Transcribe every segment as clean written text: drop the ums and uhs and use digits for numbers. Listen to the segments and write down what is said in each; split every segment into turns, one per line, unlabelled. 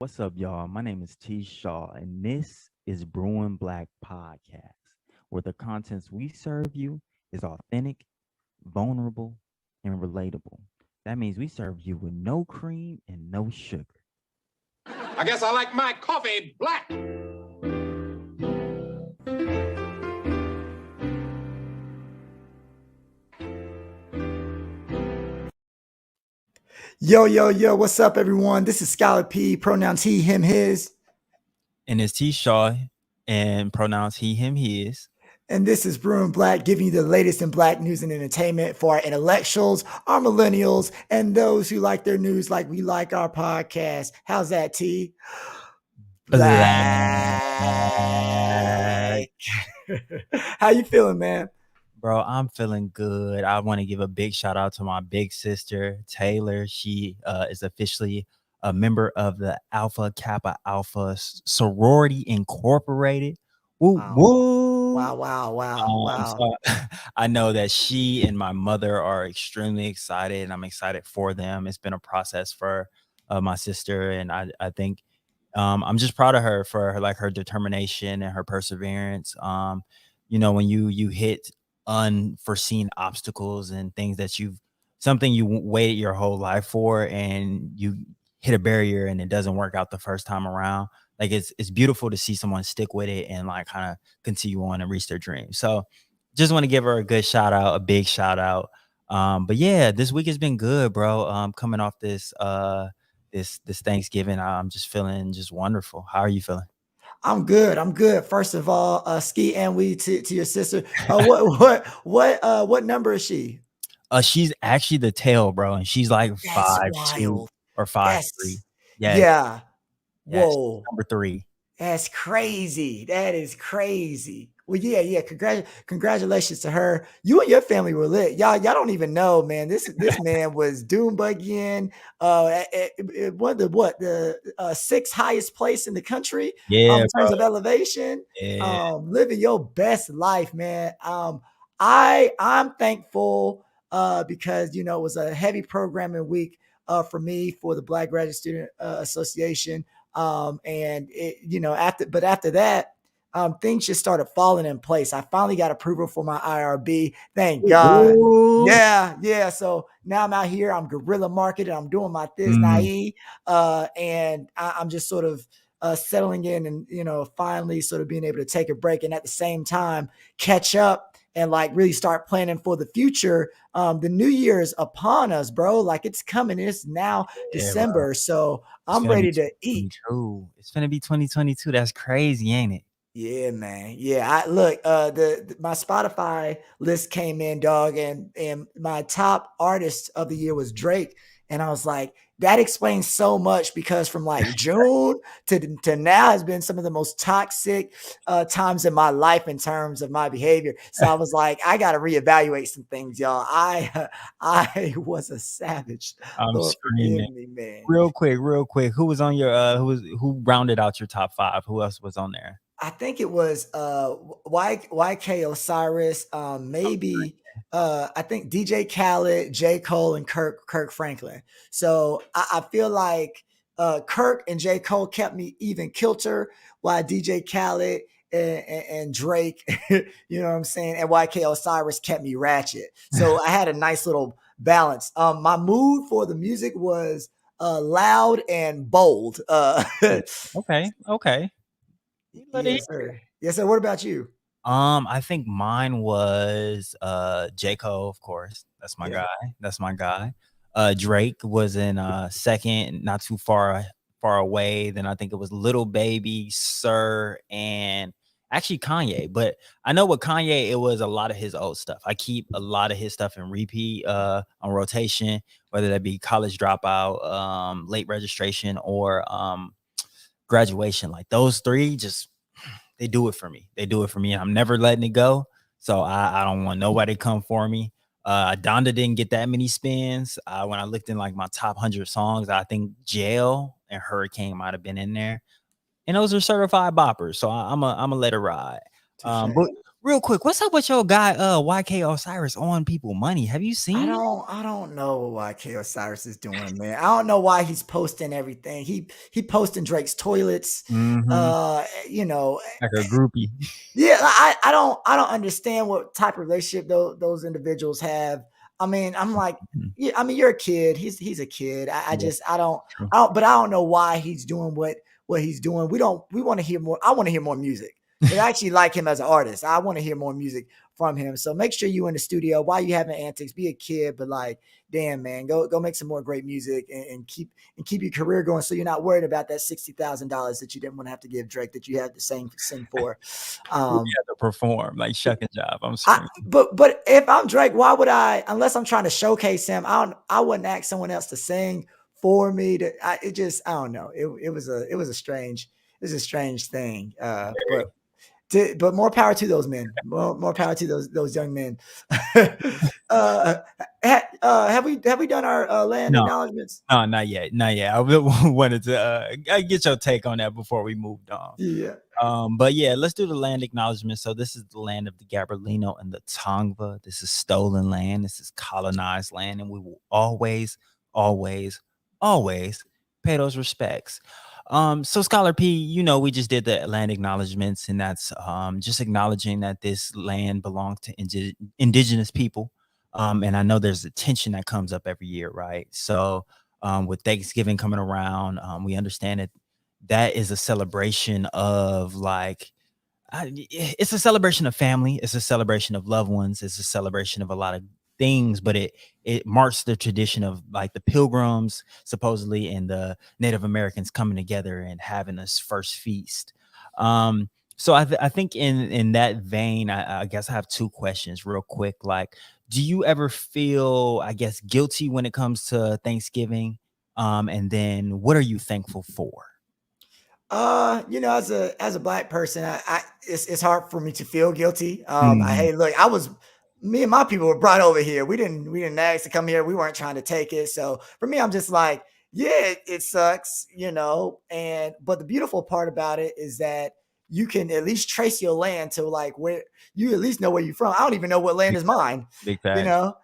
What's up, y'all? My name is T. Shaw, and this is Brewin Black Podcast, where the contents we serve you is authentic, vulnerable, and relatable. That means we serve you with no cream and no sugar.
I guess I like my coffee black.
Yo, what's up, everyone? This is Scholar P, pronouns he, him, his.
And it's T. Shaw, and pronouns he, him, his.
And this is Brewin Black, giving you the latest in Black news and entertainment for our intellectuals, our millennials, and those who like their news like we like our podcast. How's that, T? Black. How you feeling, man?
Bro, I'm feeling good. I want to give a big shout out to my big sister, Taylor. She is officially a member of the Alpha Kappa Alpha Sorority Incorporated. Woo, woo.
Wow.
So I know that she and my mother are extremely excited, and I'm excited for them. It's been a process for my sister, and I think I'm just proud of her for her determination and her perseverance. When you hit unforeseen obstacles and things that something you waited your whole life for, and you hit a barrier and it doesn't work out the first time around. Like it's beautiful to see someone stick with it and like kind of continue on and reach their dreams. So just want to give her a good shout out, a big shout out. But yeah, this week has been good, bro. Coming off this Thanksgiving, I'm just feeling just wonderful. How are you feeling?
I'm good. First of all, ski and we to your sister. What number is she?
She's actually the tail, bro, and she's like
That's
5'2"
wild.
or 5'3".
Yeah.
Yeah, she's
Whoa.
number 3.
That's crazy. That is crazy. Well, yeah. Congratulations to her. You and your family were lit. Y'all don't even know, man. This man was doom buggying. One of the sixth highest place in the country
Yeah,
in
bro.
terms of elevation.
Yeah.
Living your best life, man. I'm thankful because it was a heavy programming week for me for the Black Graduate Student Association. And after that, things just started falling in place. I finally got approval for my IRB. Thank God.
Ooh.
Yeah. So now I'm out here. I'm guerrilla marketing. I'm doing my Thiz Naive, and I'm just sort of settling in, and finally sort of being able to take a break, and at the same time catch up and like really start planning for the future. The new year is upon us, bro. Like it's coming. It's now December.
Bro.
So I'm ready to eat.
It's gonna be 2022. That's crazy, ain't it?
Yeah, man. Yeah, my Spotify list came in, dog, and my top artist of the year was Drake, and I was like, that explains so much because from like June to now has been some of the most toxic times in my life in terms of my behavior. So I was like, I got to reevaluate some things, y'all. I was a savage.
I'm
Lord
screaming.
forgive me, man.
Real quick. Who was on your who rounded out your top 5? Who else was on there?
I think it was YK Osiris, maybe I think DJ Khaled, J. Cole, and Kirk Franklin. So I feel like Kirk and J. Cole kept me even kilter, while DJ Khaled and Drake, you know what I'm saying, and YK Osiris kept me ratchet. So I had a nice little balance. My mood for the music was loud and bold.
Okay.
Yes, sir. Yes, sir. What about you?
I think mine was J. Cole, of course. That's my guy. Drake was in second, not too far away. Then I think it was Little Baby, Sir, and actually Kanye. But I know with Kanye, it was a lot of his old stuff. I keep a lot of his stuff in repeat on rotation, whether that be College Dropout, Late Registration, or Graduation. Like those 3 just they do it for me. And I'm never letting it go. So I don't want nobody to come for me. Donda didn't get that many spins. When I looked in like my top 100 songs, I think Jail and Hurricane might have been in there. And those are certified boppers. So I'm a let it ride. But real quick, what's up with your guy YK Osiris on people money? Have you seen it?
I don't know what YK Osiris is doing, man. I don't know why he's posting everything. He posting Drake's toilets.
Mm-hmm.
You know,
Like a groupie.
yeah, I don't understand what type of relationship those individuals have. I mean, I'm like, yeah, I mean, you're a kid. He's a kid. I
Yeah,
just
true.
but I don't know why he's doing what he's doing. We want to hear more. I want to hear more music. Because I actually like him as an artist. I want to hear more music from him. So make sure you in the studio while you having antics. Be a kid, but like, damn man, go make some more great music and keep your career going. So you're not worried about that $60,000 that you didn't want to have to give Drake that you had to sing for.
We have to perform like shuck and jive. I'm
I,
screaming.
but if I'm Drake, why would I? Unless I'm trying to showcase him, I wouldn't ask someone else to sing for me. I don't know. It was a strange thing. But more power to those men. More power to those young men. Have we done our land
No,
acknowledgments?
no, not yet, not yet. I wanted to get your take on that before we moved on.
Yeah.
But yeah, let's do the land acknowledgement. So this is the land of the Gabrielino and the Tongva. This is stolen land. This is colonized land, and we will always, always, always pay those respects. So Scholar P, you know, we just did the land acknowledgements, and that's just acknowledging that this land belongs to indigenous people. And I know there's a tension that comes up every year, right? So with Thanksgiving coming around, we understand that that is a celebration of like it's a celebration of family, it's a celebration of loved ones, it's a celebration of a lot of things, but it marks the tradition of like the pilgrims supposedly and the Native Americans coming together and having this first feast. So I think in that vein, I guess I have two questions real quick. Like, do you ever feel, I guess, guilty when it comes to Thanksgiving? And then what are you thankful for?
As a black person, it's hard for me to feel guilty.
Mm,
Hey, look, me and my people were brought over here. We didn't ask to come here. We weren't trying to take it. So for me, I'm just like, yeah, it sucks, but the beautiful part about it is that you can at least trace your land to like where you at least know where you're from. I don't even know what land
big
is
facts.
mine,
Big
you
facts.
know.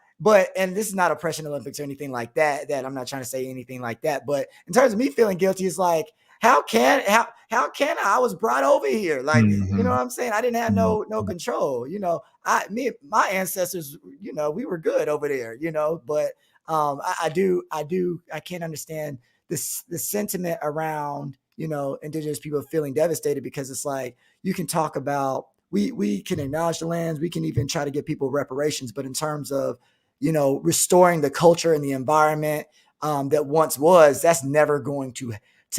And this is not oppression Olympics or anything like that. That I'm not trying to say anything like that. But in terms of me feeling guilty, it's like, how can I was brought over here? Like, you know
Mhm,
what I'm saying? I didn't have
mhm.
no control. My ancestors, we were good over there, but I can't understand this the sentiment around, indigenous people feeling devastated because it's like you can talk about we can acknowledge the lands, we can even try to give people reparations, but in terms of, restoring the culture and the environment that once was, that's never going to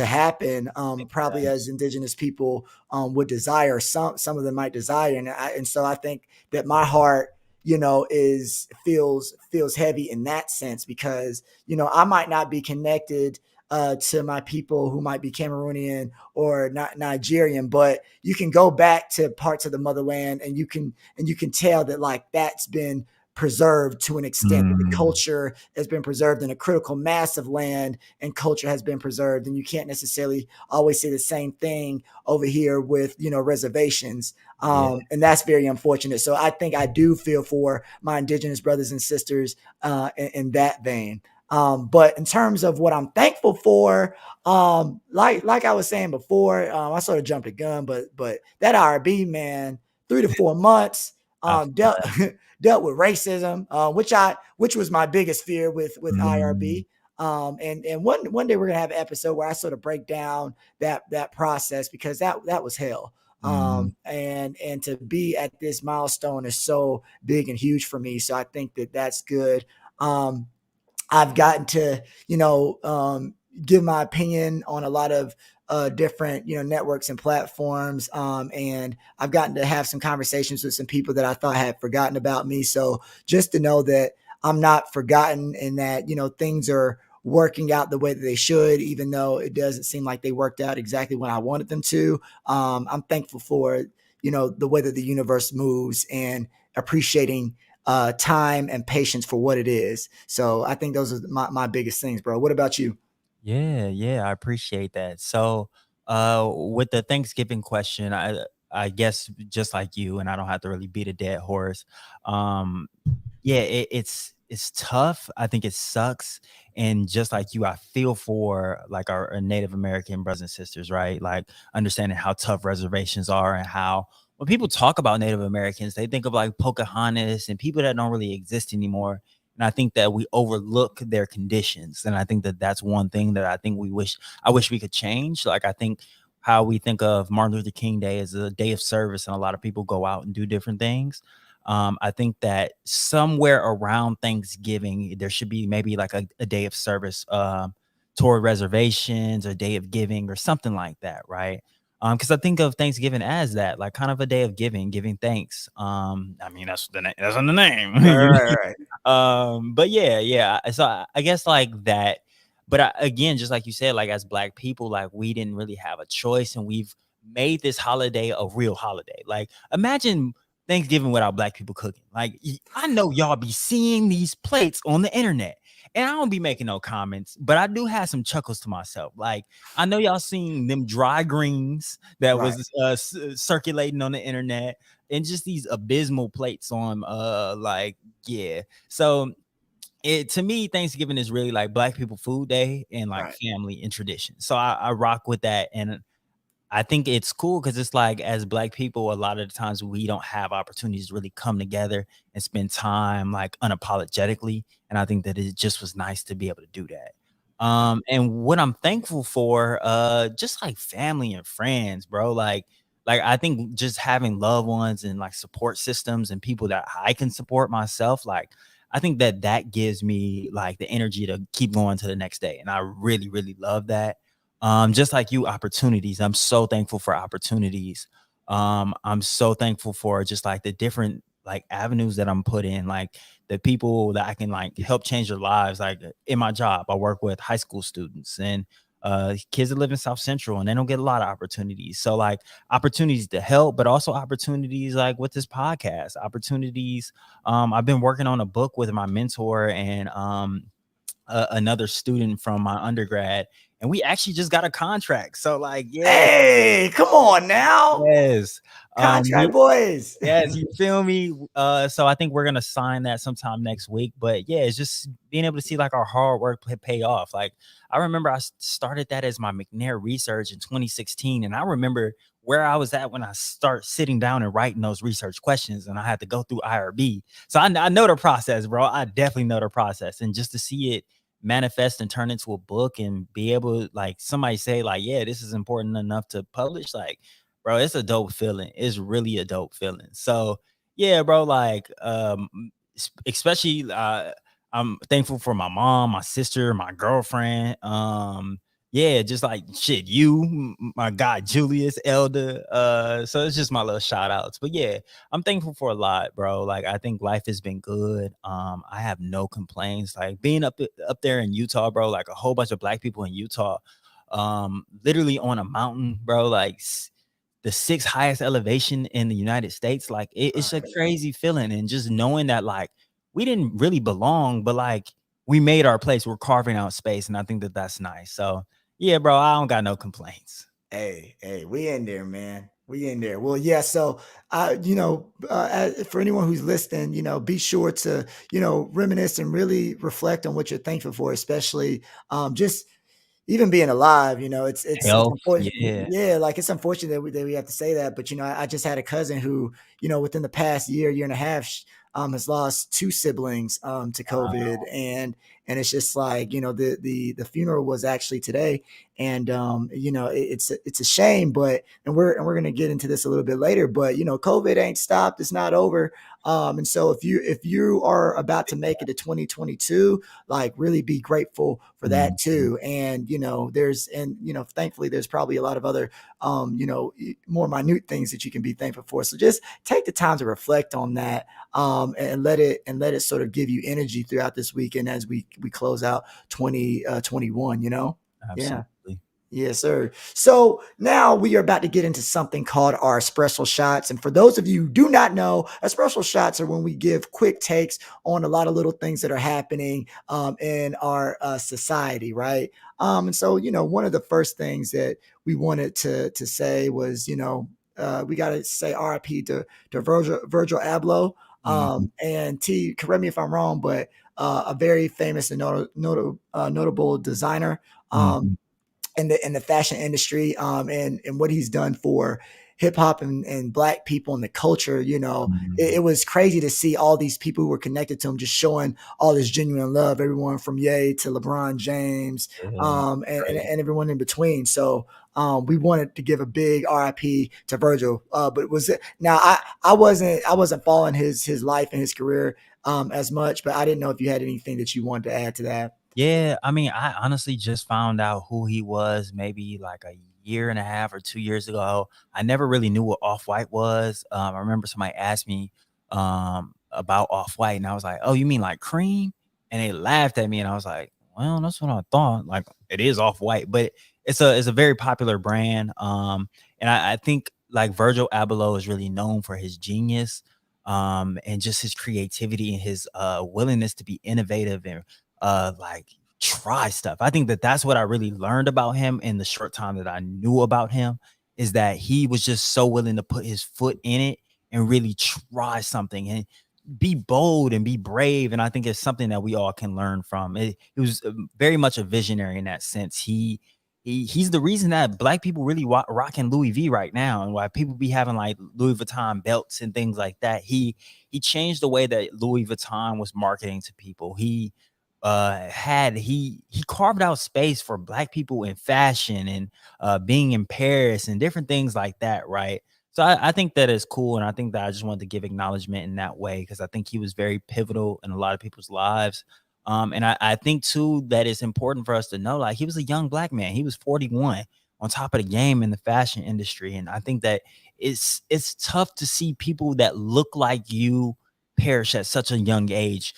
happen,
Big
probably
facts.
as indigenous people would desire. Some of them might desire, and so I think that my heart, is feels heavy in that sense because I might not be connected to my people who might be Cameroonian or not Nigerian, but you can go back to parts of the motherland and you can tell that like that's been preserved to an extent, that the
Mm,
culture has been preserved in a critical mass of land and culture has been preserved. And you can't necessarily always say the same thing over here with, reservations.
yeah.
And that's very unfortunate. So I think I do feel for my indigenous brothers and sisters in that vein. But in terms of what I'm thankful for, like I was saying before, I sort of jumped the gun, but that IRB, man, 3 to 4 months,
I feel
dealt
that.
dealt with racism, which was my biggest fear with
Mm,
IRB. And one day we're gonna have an episode where I sort of break down that process because that was hell.
mm,
And to be at this milestone is so big and huge for me. So I think that that's good. Um, I've gotten to, give my opinion on a lot of different, networks and platforms. And I've gotten to have some conversations with some people that I thought had forgotten about me. So just to know that I'm not forgotten and that, things are working out the way that they should, even though it doesn't seem like they worked out exactly when I wanted them to. I'm thankful for, the way that the universe moves and appreciating time and patience for what it is. So I think those are my biggest things, bro. What about you?
yeah, yeah, I appreciate that. So, with the Thanksgiving question, I guess just like you, and I don't have to really beat a dead horse. Yeah, it's tough. I think it sucks. And just like you, I feel for like our Native American brothers and sisters, right? Like understanding how tough reservations are and how when people talk about Native Americans, they think of like Pocahontas and people that don't really exist anymore. And I think that we overlook their conditions. And I think that that's one thing that I think I wish we could change. Like, I think how we think of Martin Luther King Day as a day of service, and a lot of people go out and do different things. I think that somewhere around Thanksgiving, there should be maybe like a day of service toward reservations, or day of giving, or something like that, right? Because I think of Thanksgiving as that, like kind of a day of giving thanks. I mean, that's in the name.
Right.
But yeah. So I guess like that. But again, just like you said, like as Black people, like we didn't really have a choice, and we've made this holiday a real holiday. Like imagine Thanksgiving without Black people cooking. Like I know y'all be seeing these plates on the internet, and I don't be making no comments, but I do have some chuckles to myself. Like I know y'all seen them dry greens that
Right.
was circulating on the internet, and just these abysmal plates on like yeah. So to me, Thanksgiving is really like Black people food day and like
Right.
family and tradition. So I rock with that. And I think it's cool because it's like as Black people, a lot of the times we don't have opportunities to really come together and spend time like unapologetically. And I think that it just was nice to be able to do that. And what I'm thankful for, just like family and friends, bro. Like I think just having loved ones and like support systems and people that I can support myself, like I think that that gives me like the energy to keep going to the next day. And I really, really love that. Just like you, opportunities. I'm so thankful for opportunities. I'm so thankful for just like the different like avenues that I'm put in, like the people that I can like help change their lives. Like in my job, I work with high school students and kids that live in South Central, and they don't get a lot of opportunities. So like opportunities to help, but also opportunities like with this podcast, opportunities. I've been working on a book with my mentor and another student from my undergrad, and we actually just got a contract. So like, yeah,
Hey, come on now.
yes,
Contract boys.
yes, you feel me? So I think we're gonna sign that sometime next week. But yeah, it's just being able to see like our hard work pay off. Like I remember I started that as my McNair research in 2016, and I remember where I was at when I start sitting down and writing those research questions, and I had to go through IRB. So I know the process, bro. I definitely know the process, and just to see it manifest and turn into a book and be able to like somebody say like, yeah, this is important enough to publish, like bro, it's a dope feeling. It's really a dope feeling. So yeah, bro, like especially I'm thankful for my mom, my sister, my girlfriend. Yeah, just like shit, my guy Julius Elder. So it's just my little shout outs. But yeah, I'm thankful for a lot, bro. Like I think life has been good. I have no complaints. Like being up there in Utah, bro, like a whole bunch of Black people in Utah, literally on a mountain, bro, like the sixth highest elevation in the United States. Like it's a crazy feeling. And just knowing that like we didn't really belong, but like we made our place, we're carving out space. And I think that that's nice. So yeah, bro, I don't got no complaints.
Hey, we in there, man. We in there. Well, yeah. So, for anyone who's listening, be sure to, reminisce and really reflect on what you're thankful for, especially just even being alive. It's
Health,
important.
yeah.
Yeah, like it's unfortunate that we have to say that, but I just had a cousin who, within the past year and a half, has lost two siblings to COVID, and it's just like the funeral was actually today, and it's a shame, but we're gonna get into this a little bit later, but COVID ain't stopped, it's not over, and so if you are about to make it to 2022, like really be grateful for that too, and thankfully there's probably a lot of other more minute things that you can be thankful for, so just take the time to reflect on that, and let it sort of give you energy throughout this weekend as we close out 2021.
Absolutely.
Yeah. Yes, sir. So now we are about to get into something called our espresso shots. And for those of you who do not know, espresso shots are when we give quick takes on a lot of little things that are happening in our society, right? And so, one of the first things that we wanted to say was, gotta say RIP to Virgil Abloh. And T, correct me if I'm wrong, but a very famous and notable designer in the fashion industry, and what he's done for hip hop and black people and the culture. It was crazy to see all these people who were connected to him just showing all this genuine love. Everyone from Ye to LeBron James, and everyone in between. So we wanted to give a big RIP to Virgil. But was it now? I wasn't following his life and his career as much, but I didn't know if you had anything that you wanted to add to that.
Yeah, I mean, I honestly just found out who he was maybe like a year and a half or 2 years ago. I never really knew what Off-White was. I remember somebody asked me about Off-White, and I was like, "Oh, you mean like cream?" And they laughed at me, and I was like, "Well, that's what I thought. Like, it is Off-White, but it's a very popular brand." And I think like Virgil Abloh is really known for his genius, and just his creativity and his willingness to be innovative and like try stuff. I think that that's what I really learned about him in the short time that I knew about him, is that he was just so willing to put his foot in it and really try something and be bold and be brave. And I think it's something that we all can learn from. It was very much a visionary in that sense. He's the reason that black people really rocking Louis V right now, and why people be having like Louis Vuitton belts and things like that. He changed the way that Louis Vuitton was marketing to people. He carved out space for black people in fashion and being in Paris and different things like that, right? So I think that is cool, and I think that I just wanted to give acknowledgement in that way, because I think he was very pivotal in a lot of people's lives. And I think too that it's important for us to know, like, he was a young black man. He was 41, on top of the game in the fashion industry, and I think that it's tough to see people that look like you perish at such a young age,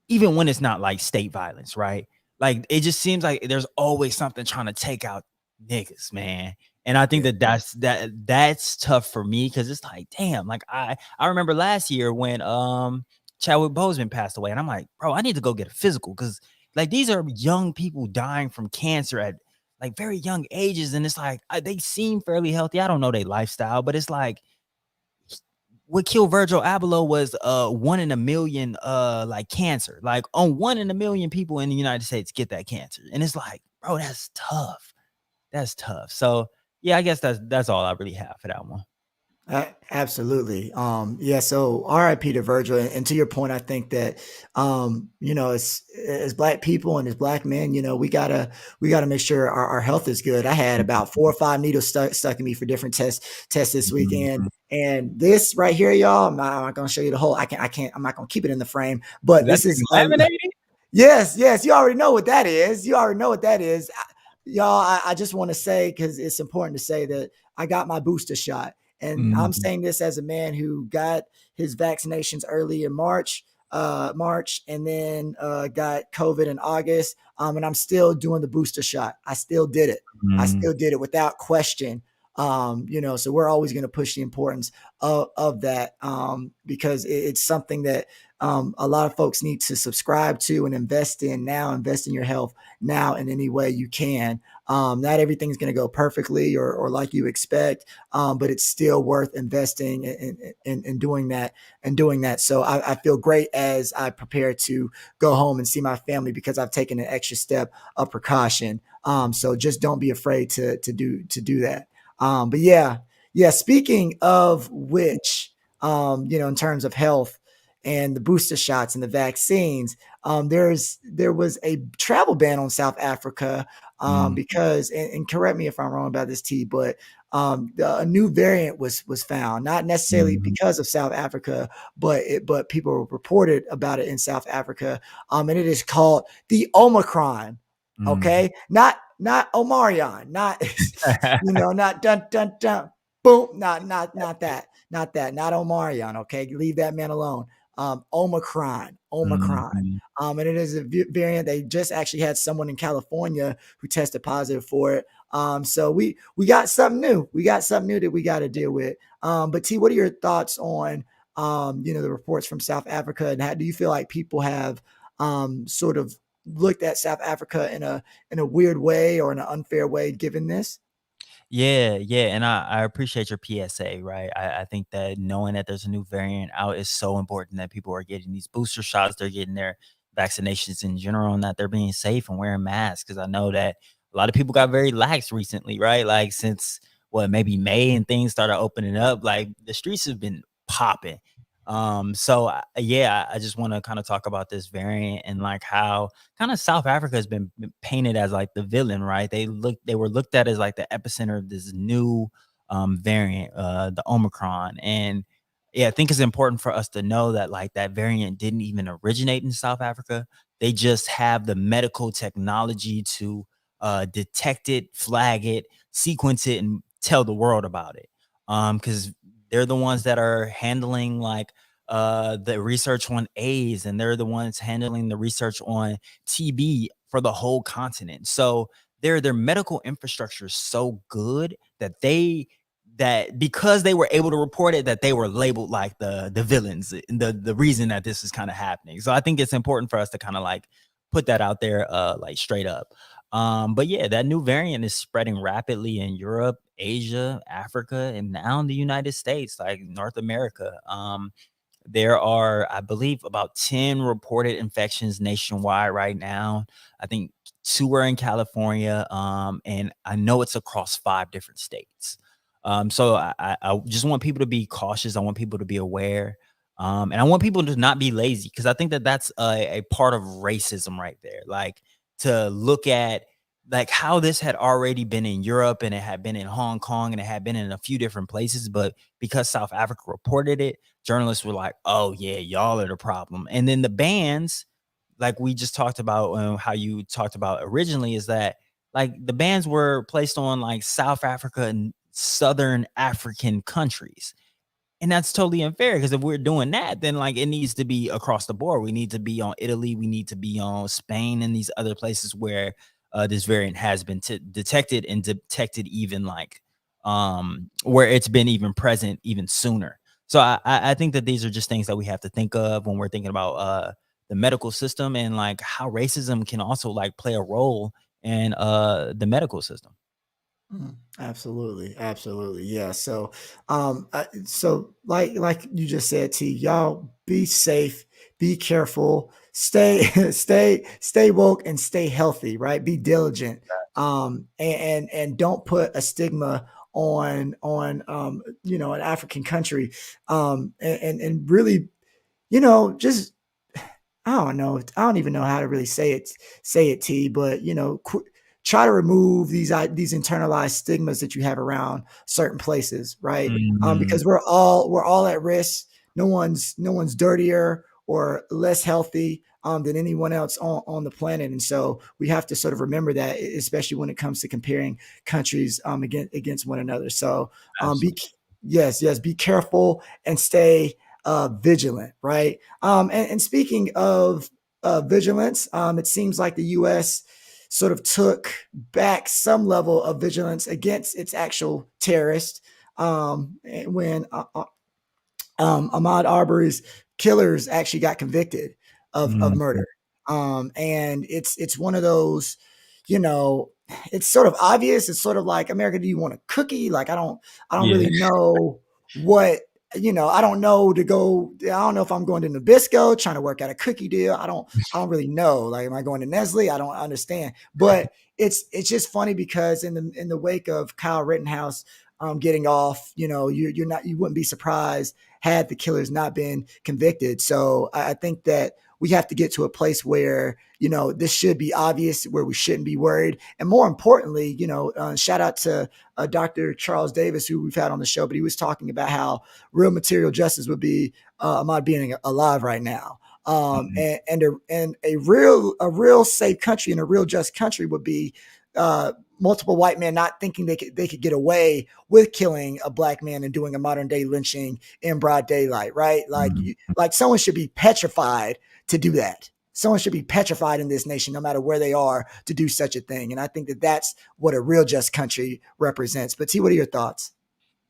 even when it's not like state violence, right? Like, it just seems like there's always something trying to take out niggas, man. And I think
Yeah.
that's tough for me, because it's like, damn, like I remember last year when Chadwick Boseman passed away, and I'm like, bro, I need to go get a physical, because like these are young people dying from cancer at like very young ages, and it's like they seem fairly healthy. I don't know their lifestyle, but it's like what killed Virgil Abloh was 1 in a million like cancer. Like, on 1 in a million people in the United States get that cancer. And it's like, bro, that's tough. That's tough. So yeah, I guess that's all I really have for that one.
Absolutely. Yeah. So RIP to Virgil. And to your point, I think that, as black people and as black men, we gotta make sure our health is good. I had about 4 or 5 needles stuck in me for different tests this weekend. And this right here, y'all, I'm not going to show you the whole, I'm not going to keep it in the frame, but
That
this is,
laminated?
yes, you already know what that is. Y'all, I just want to say, because it's important to say that I got my booster shot. And I'm saying this as a man who got his vaccinations early in March, and then got COVID in August. And I'm still doing the booster shot. I still did it. I still did it without question. So we're always going to push the importance of that, because it's something that a lot of folks need to subscribe to and invest in now. Invest in your health now in any way you can. Not everything's going to go perfectly or like you expect, but it's still worth investing in doing that. So I feel great as I prepare to go home and see my family, because I've taken an extra step of precaution. So just don't be afraid to do that. But yeah. Speaking of which, in terms of health and the booster shots and the vaccines, there was a travel ban on South Africa, because, and correct me if I'm wrong about this, T, but a new variant was found, not necessarily because of South Africa, but people reported about it in South Africa, and it is called the Omicron. Okay, not Omarion, not not dun dun dun boom, not that, not Omarion. Okay, leave that man alone. Omicron, and it is a variant. They just actually had someone in California who tested positive for it. So we got something new. We got something new that we got to deal with. But T, what are your thoughts on the reports from South Africa, and how do you feel like people have sort of looked at South Africa in a weird way or in an unfair way given this?
Yeah, yeah, and I appreciate your PSA, right? I think that knowing that there's a new variant out is so important that people are getting these booster shots, they're getting their vaccinations in general, and that they're being safe and wearing masks. Because I know that a lot of people got very lax recently, right? Like since what maybe May and things started opening up, like the streets have been popping. Yeah, I just want to kind of talk about this variant and like how kind of South Africa has been painted as like the villain, right? They were looked at as like the epicenter of this new variant, the Omicron. And yeah, I think it's important for us to know that like that variant didn't even originate in South Africa. They just have the medical technology to detect it, flag it, sequence it, and tell the world about it. Because they're the ones that are handling like the research on AIDS, and they're the ones handling the research on TB for the whole continent. So their medical infrastructure is so good that that because they were able to report it, that they were labeled like the villains, the reason that this is kind of happening. So I think it's important for us to kind of like put that out there like straight up. But yeah, that new variant is spreading rapidly in Europe, Asia, Africa, and now in the United States, like North America. There are, I believe, about 10 reported infections nationwide right now. I think 2 are in California, and I know it's across 5 different states. So I just want people to be cautious. I want people to be aware, and I want people to not be lazy because I think that that's a part of racism right there. Like to look at like how this had already been in Europe and it had been in Hong Kong and it had been in a few different places, but because South Africa reported it, journalists were like, "Oh yeah, y'all are the problem." And then the bans, like we just talked about, how you talked about originally, is that like the bans were placed on like South Africa and Southern African countries. And that's totally unfair because if we're doing that, then like it needs to be across the board. We need to be on Italy, we need to be on Spain and these other places where this variant has been detected and detected even like where it's been even present even sooner. So I think that these are just things that we have to think of when we're thinking about the medical system and like how racism can also like play a role in the medical system.
Absolutely, absolutely, yeah. So, so like you just said, T, y'all be safe, be careful, stay stay woke, and stay healthy. Right, be diligent, and don't put a stigma on an African country, and really, just I don't know. I don't even know how to really say it, T. But try to remove these internalized stigmas that you have around certain places, right?
Mhm.
Because we're all at risk. No one's dirtier or less healthy than anyone else on the planet, and so we have to sort of remember that, especially when it comes to comparing countries against one another. So be
Absolutely.
yes, be careful and stay vigilant, right? And speaking of vigilance, it seems like the U.S. sort of took back some level of vigilance against its actual terrorists when Ahmad Arbery's killers actually got convicted of
Mhm.
murder. And it's one of those, you know, it's sort of obvious. It's sort of like, America, do you want a cookie? Like I don't
Yeah.
really know what I don't know to go. I don't know if I'm going to Nabisco trying to work out a cookie deal. I don't really know. Like, am I going to Nestle? I don't understand. But it's just funny because in the wake of Kyle Rittenhouse getting off, you wouldn't be surprised had the killers not been convicted. So I think that we have to get to a place where this should be obvious, where we shouldn't be worried, and more importantly, shout out to Dr. Charles Davis, who we've had on the show, but he was talking about how real material justice would be Ahmad being alive right now.
Mhm.
And a real safe country and a real just country would be multiple white men not thinking they could get away with killing a black man and doing a modern day lynching in broad daylight, right? Like
Mhm.
like someone should be petrified to do that. Someone should be petrified in this nation, no matter where they are, to do such a thing. And I think that that's what a real just country represents. But T, what are your thoughts?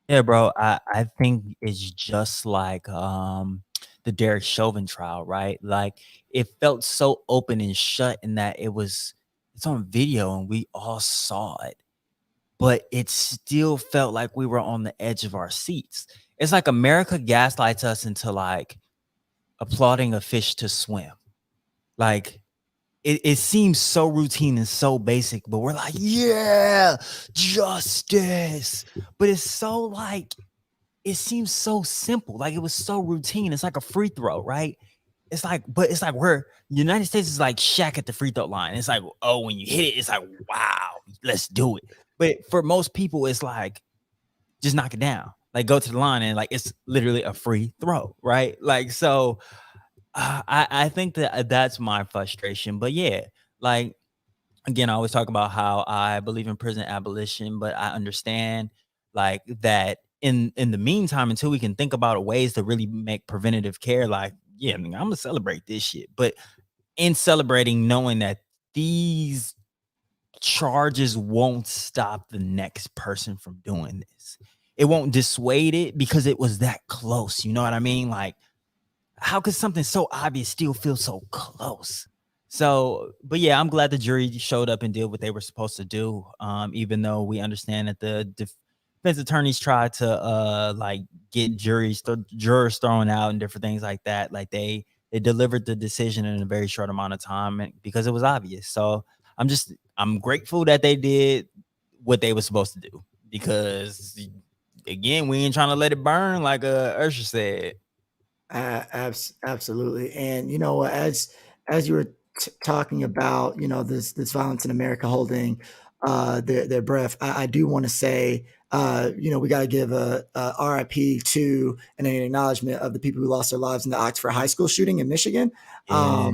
Yeah, bro. I think it's just like the Derek Chauvin trial, right? Like it felt so open and shut in that it's on video and we all saw it. but it still felt like we were on the edge of our seats. It's like America gaslights us into like applauding a fish to swim. Like it seems so routine and so basic, but we're like, yeah, justice. But it's so like, it seems so simple. Like it was so routine. It's like a free throw, right? It's like, but it's like we're United States is like Shaq at the free throw line. It's like, oh, when you hit it, it's like, wow, let's do it. But for most people, it's like, just knock it down. Like go to the line and like it's literally a free throw, right? Like so, I think that that's my frustration. But yeah, like again, I always talk about how I believe in prison abolition, but I understand like that in the meantime, until we can think about ways to really make preventative care, like, yeah, I mean, I'm gonna celebrate this shit. But in celebrating, knowing that these charges won't stop the next person from doing this. It won't dissuade it because it was that close. You know what I mean? Like, how could something so obvious still feel so close? So, but yeah, I'm glad the jury showed up and did what they were supposed to do. Even though we understand that the defense attorneys tried to like get jurors thrown out and different things like that. Like they delivered the decision in a very short amount of time because it was obvious. So I'm grateful that they did what they were supposed to do because again, we ain't trying to let it burn like Ursha said.
Absolutely. And as you were talking about this violence in America holding their breath, I do want to say we got to give a RIP to and an acknowledgement of the people who lost their lives in the Oxford High School shooting in Michigan.
Yeah.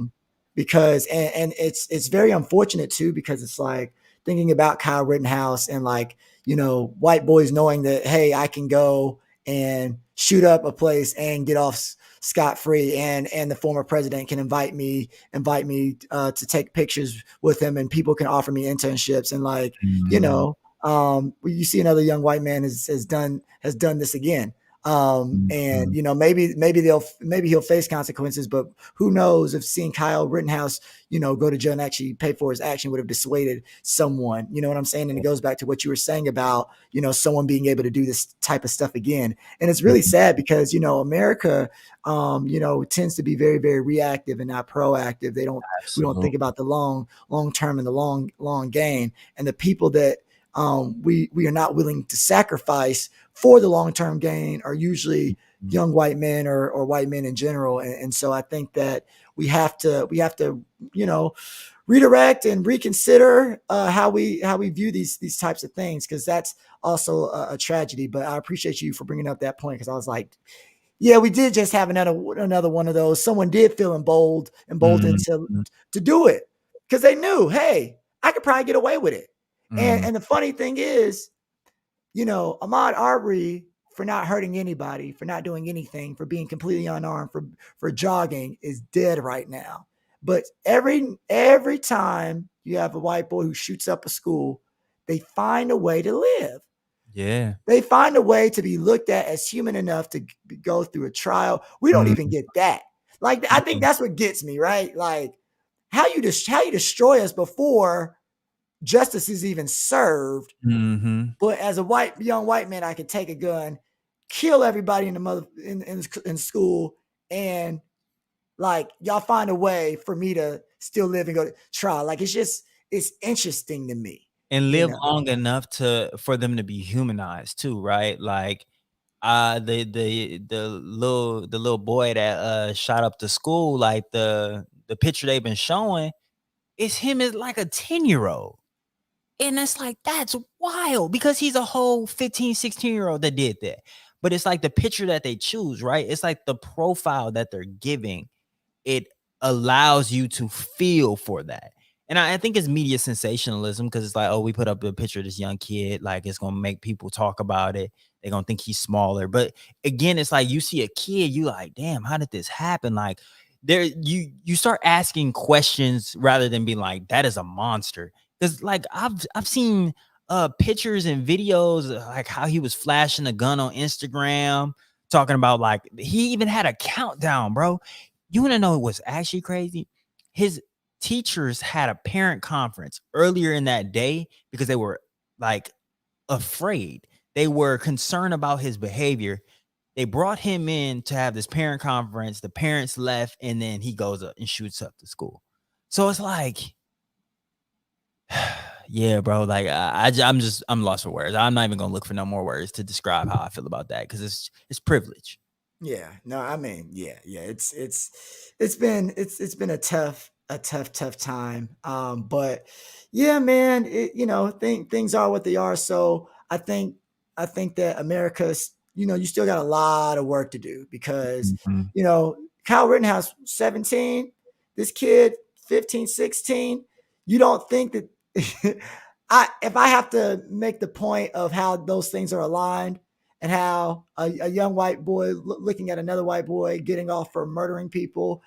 Because and it's very unfortunate too, because it's like thinking about Kyle Rittenhouse and like white boys knowing that, hey, I can go and shoot up a place and get off scot-free, and the former president can invite me to take pictures with him, and people can offer me internships, and like you see another young white man has done this again. And maybe he'll face consequences, but who knows if seeing Kyle Rittenhouse go to jail and actually pay for his action would have dissuaded someone. You know what I'm saying? And it goes back to what you were saying about someone being able to do this type of stuff again. And it's really sad because America tends to be very, very reactive and not proactive. We don't think about the long term and the long game, and the people that we are not willing to sacrifice for the long-term gain are usually young white men or white men in general. And so I think that we have to redirect and reconsider how we view these types of things, because that's also a tragedy. But I appreciate you for bringing up that point, because I was like, yeah, we did just have another one of those. Someone did feel emboldened to do it because they knew, hey, I could probably get away with it. And the funny thing is, Ahmed Arbery, for not hurting anybody, for not doing anything, for being completely unarmed, for jogging, is dead right now. But every time you have a white boy who shoots up a school, they find a way to live.
Yeah.
They find a way to be looked at as human enough to go through a trial. We don't even get that. Like, I think that's what gets me, right? Like how you destroy us before justice is even served. But as a young white man, I could take a gun, kill everybody in school, and like y'all find a way for me to still live and go to trial. Like it's interesting to me.
And live long enough for them to be humanized too, right? Like the little boy that shot up the school, like the picture they've been showing, it's him as like a 10-year-old. And it's like, that's wild, because he's a whole 15, 16-year-old that did that. But it's like the picture that they choose, right? It's like the profile that they're giving. It allows you to feel for that. And I think it's media sensationalism, because it's like, oh, we put up a picture of this young kid, like it's going to make people talk about it. They're going to think he's smaller. But again, it's like you see a kid, you like, damn, how did this happen? Like you start asking questions rather than being like, that is a monster. Because like I've seen pictures and videos like how he was flashing a gun on Instagram, talking about like he even had a countdown, bro. You want to know what's actually crazy? His teachers had a parent conference earlier in that day because they were like afraid. They were concerned about his behavior. They brought him in to have this parent conference. The parents left, and then he goes up and shoots up the school. So it's like, yeah, bro. Like I'm lost for words. I'm not even gonna look for no more words to describe how I feel about that, because it's privilege.
Yeah, no, I mean, yeah. It's been a tough time. But yeah, man, things are what they are. So I think that America's, you still got a lot of work to do, because,
Mhm.
Kyle Rittenhouse, 17, this kid, 15, 16. You don't think that if I have to make the point of how those things are aligned, and how a young white boy looking at another white boy getting off for murdering people.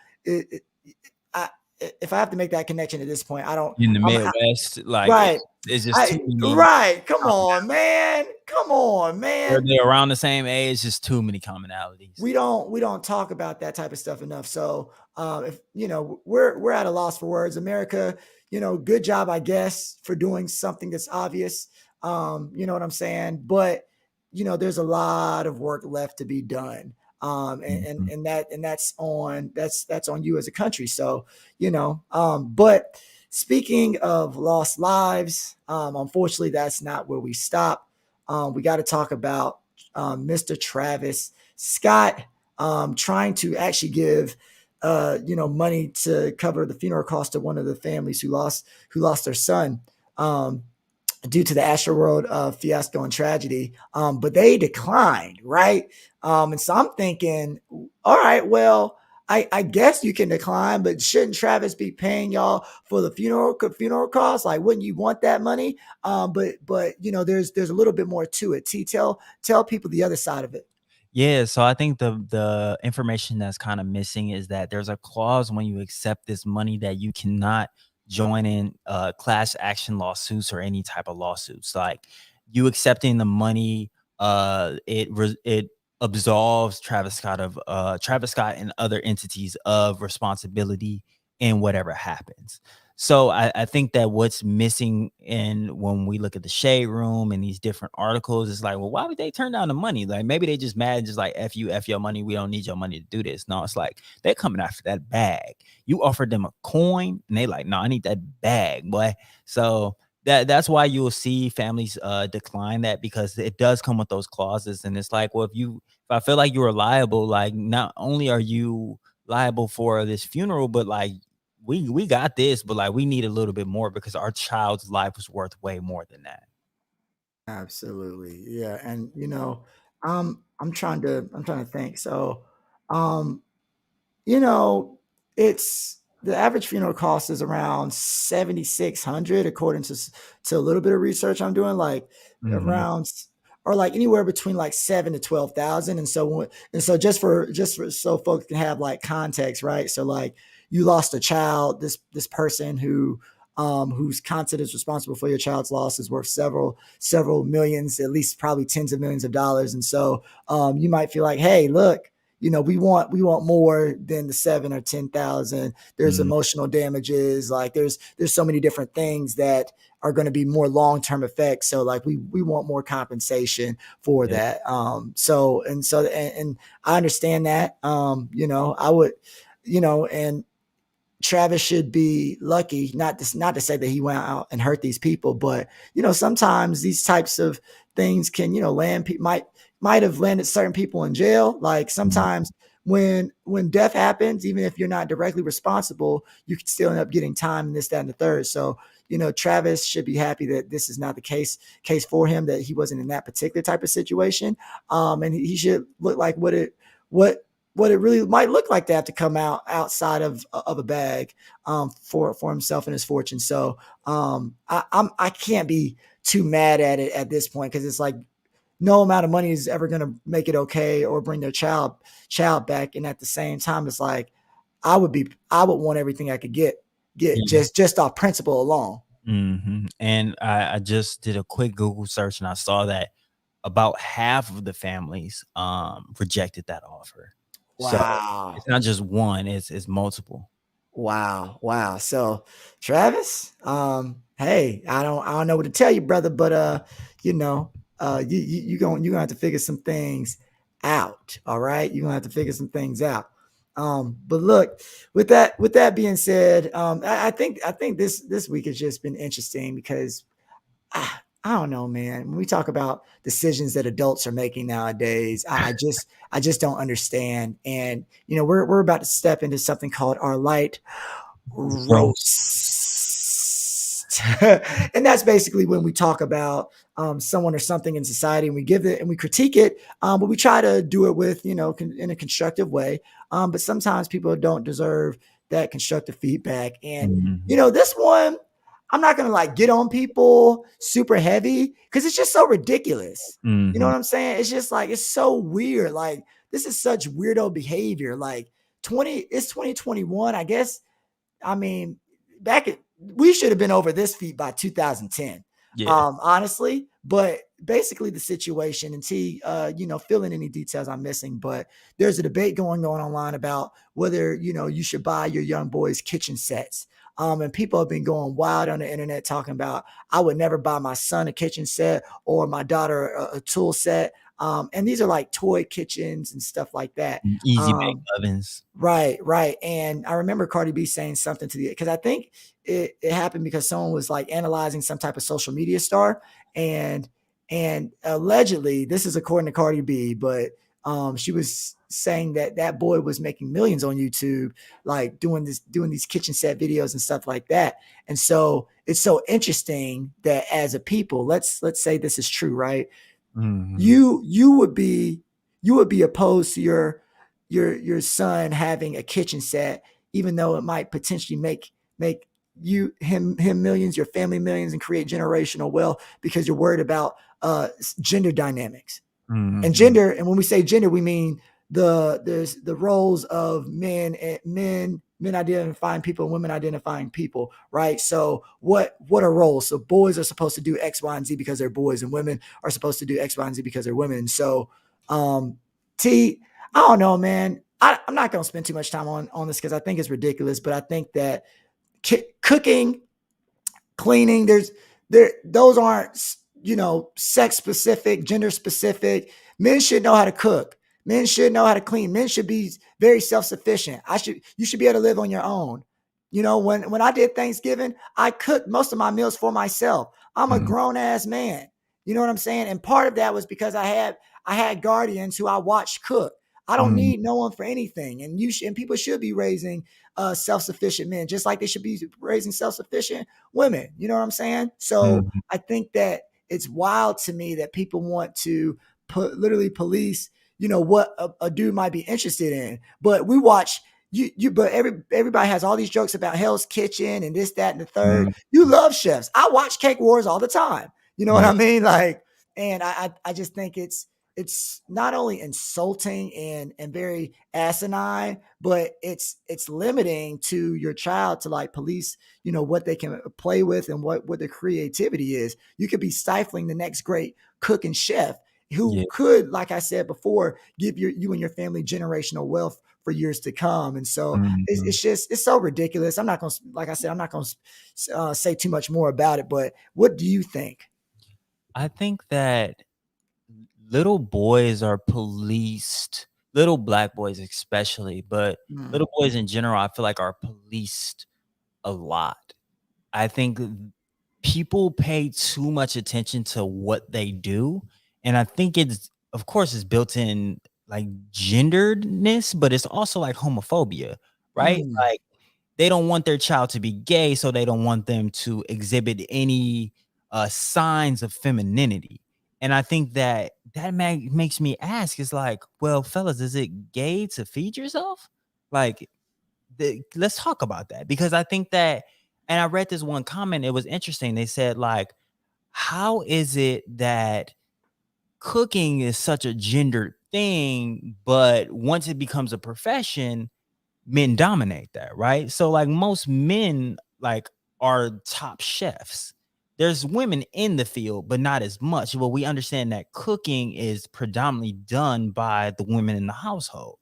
I, if I have to make that connection at this point, I don't.
In the Midwest, like
Right.
it's just too many.
Right. Come on, man. Come on, man.
They're around the same age. Just too many commonalities.
We don't talk about that type of stuff enough. So if we're at a loss for words. America, good job, I guess, for doing something that's obvious. You know what I'm saying? But there's a lot of work left to be done. And that's on you as a country. So, but speaking of lost lives, unfortunately, that's not where we stop. We got to talk about Mr. Travis Scott trying to actually give money to cover the funeral cost of one of the families who lost their son due to the Astroworld fiasco and tragedy. But they declined, right? And so I'm thinking, all right, well, I guess you can decline, but shouldn't Travis be paying y'all for the funeral costs? Like, wouldn't you want that money? But there's a little bit more to it. Tell people the other side of it.
Yeah, so I think the information that's kind of missing is that there's a clause when you accept this money that you cannot join in class action lawsuits or any type of lawsuits. Like, you accepting the money, it absolves Travis Scott and other entities of responsibility in whatever happens. So I think that what's missing when we look at the shade room and these different articles is like, well, why would they turn down the money? Like, maybe they just mad, just like, F you, F your money. We don't need your money to do this. No, it's like they're coming after that bag. You offered them a coin and they like, no, I need that bag, boy. So that's why you'll see families decline that, because it does come with those clauses. And it's like, well, if I feel like you were liable, like, not only are you liable for this funeral, but like, we got this, but like, we need a little bit more, because our child's life was worth way more than that.
Absolutely. Yeah. And I'm trying to think. So um it's the average funeral cost is around 7,600, according to a little bit of research I'm doing, like
Mhm.
around, or like anywhere between like 7 to 12,000. And so just for so folks can have like context, right? So like, you lost a child, this person whose content is responsible for your child's loss is worth several millions, at least probably tens of millions of dollars. And so you might feel like, hey, look, we want more than the 7 or 10,000. There's
Mhm.
emotional damages. Like, there's so many different things that are going to be more long-term effects. So like, we want more compensation for
Yeah.
that. And I understand that. I would, and Travis should be lucky, not to say that he went out and hurt these people, but sometimes these types of things can land might have landed certain people in jail. Like,
Mhm.
sometimes when death happens, even if you're not directly responsible, you can still end up getting time and this, that, and the third. So Travis should be happy that this is not the case for him, that he wasn't in that particular type of situation. And he should look like what it really might look like to have to come outside of a bag for himself and his fortune. So I can't be too mad at it at this point, because it's like, no amount of money is ever going to make it okay or bring their child back. And at the same time, it's like, I would want everything I could get
Yeah.
just off principle alone.
And I just did a quick Google search, and I saw that about half of the families rejected that offer. So it's
Wow.
not just one, it's multiple.
Wow. So Travis, hey, I don't know what to tell you, brother, but you know, you're gonna have to figure some things out. All right, you're gonna have to figure some things out. But look, with that being said, I think this week has just been interesting because I don't know, man. When we talk about decisions that adults are making nowadays, I just don't understand. And we're about to step into something called our light roast. And that's basically when we talk about someone or something in society, and we give it and we critique it, but we try to do it with in a constructive way. But sometimes people don't deserve that constructive feedback. And
Mhm.
this one, I'm not gonna like get on people super heavy because it's just so ridiculous. You know
Mhm.
what I'm saying? It's just like it's so weird. Like this is such weirdo behavior. Like it's 2021. I guess I mean, we should have been over this feat by 2010,
Yeah.
honestly. But basically, the situation, and fill in any details I'm missing. But there's a debate going on online about whether you should buy your young boys kitchen sets. And people have been going wild on the internet talking about I would never buy my son a kitchen set or my daughter a tool set. And these are like toy kitchens and stuff like that.
Easy bake
Um,
ovens.
Right, right. And I remember Cardi B saying something to the because I think it happened because someone was like analyzing some type of social media star and allegedly this is according to Cardi B, but she was saying that that boy was making millions on YouTube, like doing these kitchen set videos and stuff like that. And so it's so interesting that as a people, let's say this is true, right?
Mhm.
You would be opposed to your son having a kitchen set, even though it might potentially make him millions, your family millions, and create generational wealth because you're worried about gender dynamics and
Mhm.
gender. And when we say gender, we mean there's the roles of men identifying people and women identifying people, right? So what are roles? So boys are supposed to do X, Y, and Z because they're boys, and women are supposed to do X, Y, and Z because they're women. So um T, I don't know, man. I'm not gonna spend too much time on this because I think it's ridiculous, but I think that cooking, cleaning, those aren't sex specific, gender specific. Men should know how to cook. Men should know how to clean. Men should be very self-sufficient. You should be able to live on your own. When I did Thanksgiving, I cooked most of my meals for myself. I'm a
Mhm.
grown ass man. You know what I'm saying? And part of that was because I had guardians who I watched cook. I don't
Mhm.
need no one for anything. And people should be raising self-sufficient men, just like they should be raising self-sufficient women. You know what I'm saying? So
Mhm.
I think that it's wild to me that people want to literally police, what a dude might be interested in. But we watch but everybody has all these jokes about Hell's Kitchen and this, that, and the third.
Mhm.
You love chefs. I watch Cake Wars all the time. You know what
Yeah.
I mean? Like, and I just think it's not only insulting and very asinine, but it's limiting to your child to like police, what they can play with and what their creativity is. You could be stifling the next great cook and chef who
Yeah.
could, like I said before, give you and your family generational wealth for years to come. And so
Mhm.
it's so ridiculous. I'm not gonna, like I said, I'm not gonna say too much more about it. But what do you think?
I think that little boys are policed, little black boys especially, but
Mm,
little boys in general, I feel like are policed a lot. I think people pay too much attention to what they do, and I think it's of course it's built in like genderedness, but it's also like homophobia, right?
mm,
Like they don't want their child to be gay, so they don't want them to exhibit any signs of femininity. And I think that makes me ask is like, well, fellas, is it gay to feed yourself? Like, let's talk about that because I think that, and I read this one comment, it was interesting. They said, like, how is it that cooking is such a gendered thing, but once it becomes a profession, men dominate that, right? So like most men like are top chefs. There's women in the field, but not as much. Well, we understand that cooking is predominantly done by the women in the household.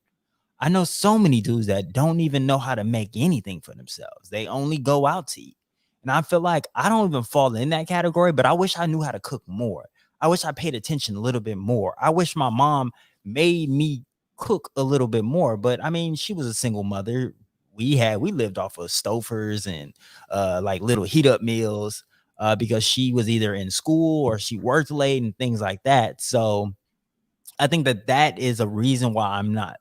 I know so many dudes that don't even know how to make anything for themselves. They only go out to eat. And I feel like I don't even fall in that category, but I wish I knew how to cook more. I wish I paid attention a little bit more. I wish my mom made me cook a little bit more. But I mean, she was a single mother. We lived off of Stofers and like little heat up meals because she was either in school or she worked late and things like that. So I think that is a reason why I'm not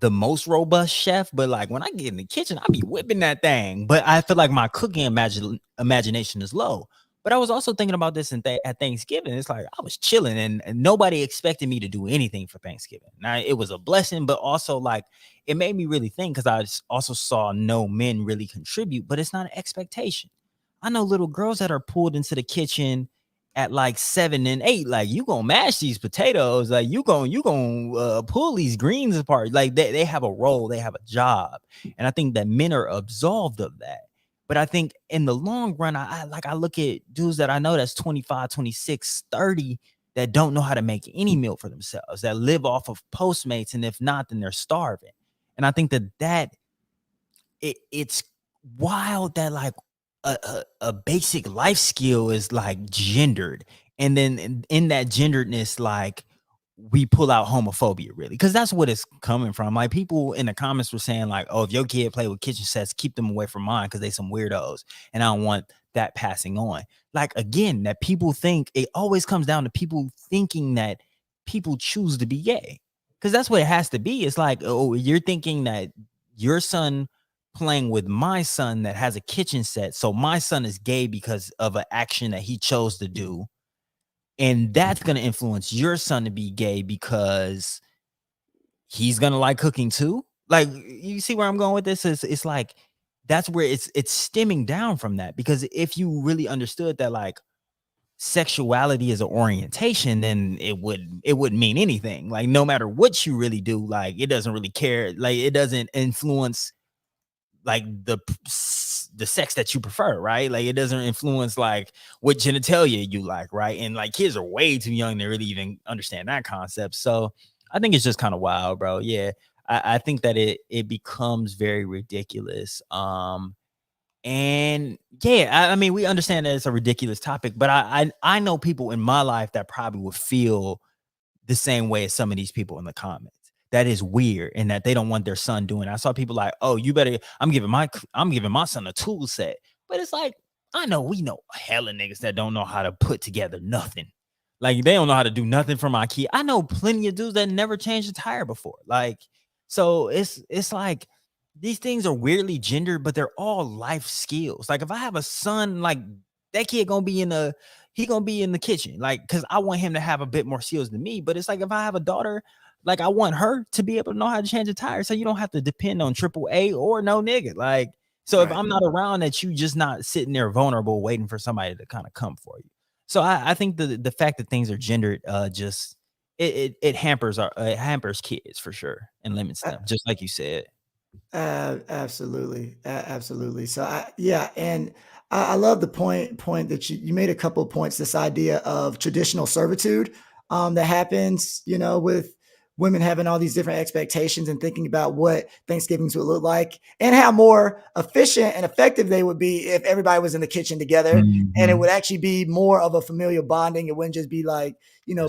the most robust chef, but like when I get in the kitchen, I be whipping that thing. But I feel like my cooking imagination is low. But I was also thinking about this at Thanksgiving. It's like I was chilling and nobody expected me to do anything for Thanksgiving. Now it was a blessing, but also like it made me really think because I also saw no men really contribute, but it's not an expectation. I know little girls that are pulled into the kitchen at like 7 and 8, like you gonna mash these potatoes, like you gonna pull these greens apart. Like they have a role, they have a job, and I think that men are absolved of that. But I think in the long run, I look at dudes that I know that's 25, 26, 30 that don't know how to make any meal for themselves, that live off of Postmates, and if not, then they're starving. And I think it's wild that like a basic life skill is like gendered, and then in that genderedness, like we pull out homophobia really, because that's what it's coming from. Like people in the comments were saying like, oh, if your kid play with kitchen sets, keep them away from mine because they some weirdos, and I don't want that passing on. Like again, that people think it always comes down to people thinking that people choose to be gay, because that's what it has to be. It's like, oh, you're thinking that your son playing with my son that has a kitchen set, so my son is gay because of an action that he chose to do, and that's going to influence your son to be gay because he's going to like cooking too. Like, you see where I'm going with this? It's like that's where it's stemming down from that, because if you really understood that like sexuality is an orientation, then it wouldn't mean anything. Like no matter what you really do, like it doesn't really care, like it doesn't influence like the sex that you prefer, right? Like it doesn't influence like what genitalia you like, right? And like kids are way too young to really even understand that concept. So I think it's just kind of wild, bro. Yeah. I think that it becomes very ridiculous. And yeah, I mean, we understand that it's a ridiculous topic, but I know people in my life that probably would feel the same way as some of these people in the comments. That is weird, and that they don't want their son doing. I saw people like, "Oh, you better." I'm giving my son a tool set, but it's like we know hella niggas that don't know how to put together nothing. Like they don't know how to do nothing for my kid. I know plenty of dudes that never changed a tire before. Like, so it's like these things are weirdly gendered, but they're all life skills. Like if I have a son, like that kid gonna be he gonna be in the kitchen, like because I want him to have a bit more skills than me. But it's like if I have a daughter, like I want her to be able to know how to change a tire, so you don't have to depend on AAA or no nigga. Like so, if I'm not around, that you just not sitting there vulnerable, waiting for somebody to kind of come for you. So I think the fact that things are gendered, just it hampers kids for sure and limits them, just like you said.
Absolutely, absolutely. So and I love the point that you made a couple of points. This idea of traditional servitude that happens, with women having all these different expectations and thinking about what Thanksgivings would look like and how more efficient and effective they would be if everybody was in the kitchen together, and it would actually be more of a familial bonding. It wouldn't just be like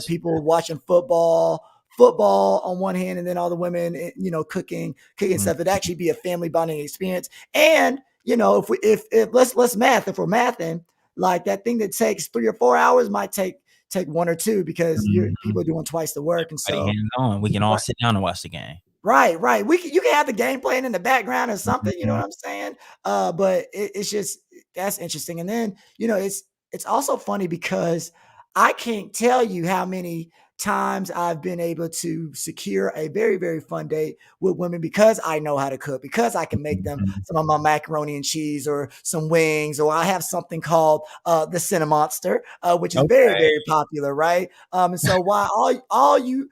people watching football on one hand, and then all the women, cooking stuff. It'd actually be a family bonding experience. And if let's math, if we're mathing, like that thing that takes 3 or 4 hours might take 1 or 2 because people are doing twice the work. And so
hands on, we can all sit down and watch the game.
Right. You can have the game playing in the background or something. You know what I'm saying? But it's just that's interesting. And then it's also funny because I can't tell you how many times I've been able to secure a very, very fun date with women because I know how to cook, because I can make them some of my macaroni and cheese or some wings, or I have something called the Cinemonster, which is very, very popular, right? And so while all you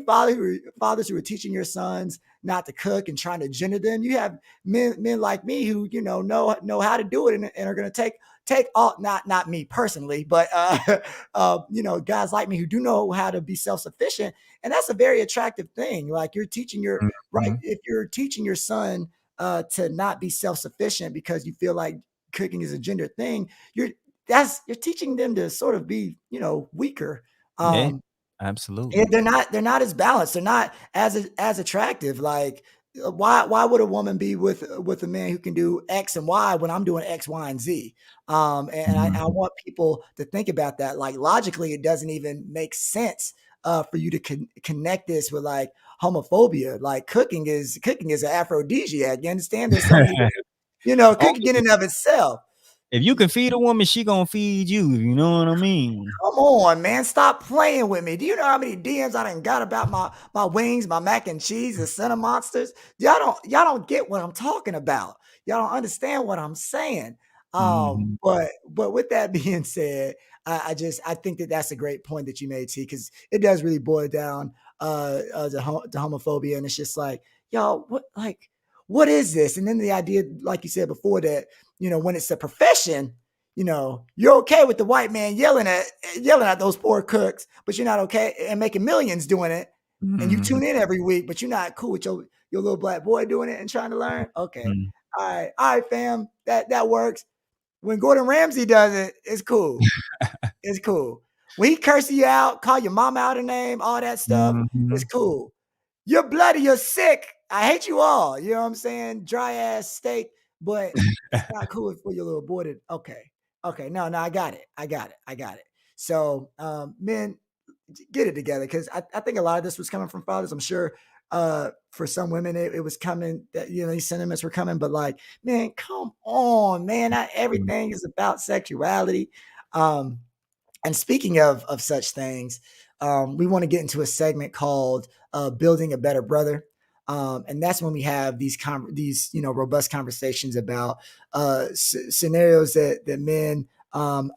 fathers who are teaching your sons not to cook and trying to gender them, you have men like me who know how to do it and are going to take all, not me personally, but guys like me who do know how to be self-sufficient, and that's a very attractive thing. Like you're teaching if you're teaching your son to not be self-sufficient because you feel like cooking is a gender thing, you're teaching them to sort of be, weaker.
Yeah, absolutely.
And they're not as balanced. They're not as attractive. Like, why would a woman be with a man who can do X and Y when I'm doing X, Y, and Z? And I want people to think about that. Like, logically, it doesn't even make sense for you to connect this with like homophobia. Like, cooking is an aphrodisiac. You understand? There's so many, cooking in and of itself.
If you can feed a woman, she gonna feed you. You know what I mean?
Come on, man. Stop playing with me. Do you know how many DMs I done got about my wings, my mac and cheese, the Center Monsters? Y'all don't get what I'm talking about. Y'all don't understand what I'm saying. But with that being said, I think that's a great point that you made, T, because it does really boil down to homophobia, and it's just like, y'all, what is this? And then the idea, like you said before, that when it's a profession, you're okay with the white man yelling at those poor cooks, but you're not okay and making millions doing it. And you tune in every week, but you're not cool with your little black boy doing it and trying to learn. Okay. All right, fam. That works. When Gordon Ramsay does it, it's cool. It's cool. When he curses you out, call your mom out a name, all that stuff, it's cool. You're bloody, you're sick. I hate you all. You know what I'm saying? Dry ass steak, but it's not cool for your little boy to, okay. No, I got it. So, men, get it together, because I think a lot of this was coming from fathers. I'm sure for some women it was coming, that these sentiments were coming, but like, man, come on, man. Not everything is about sexuality. And speaking of such things, we want to get into a segment called "Building a Better Brother," and that's when we have these robust conversations about scenarios that men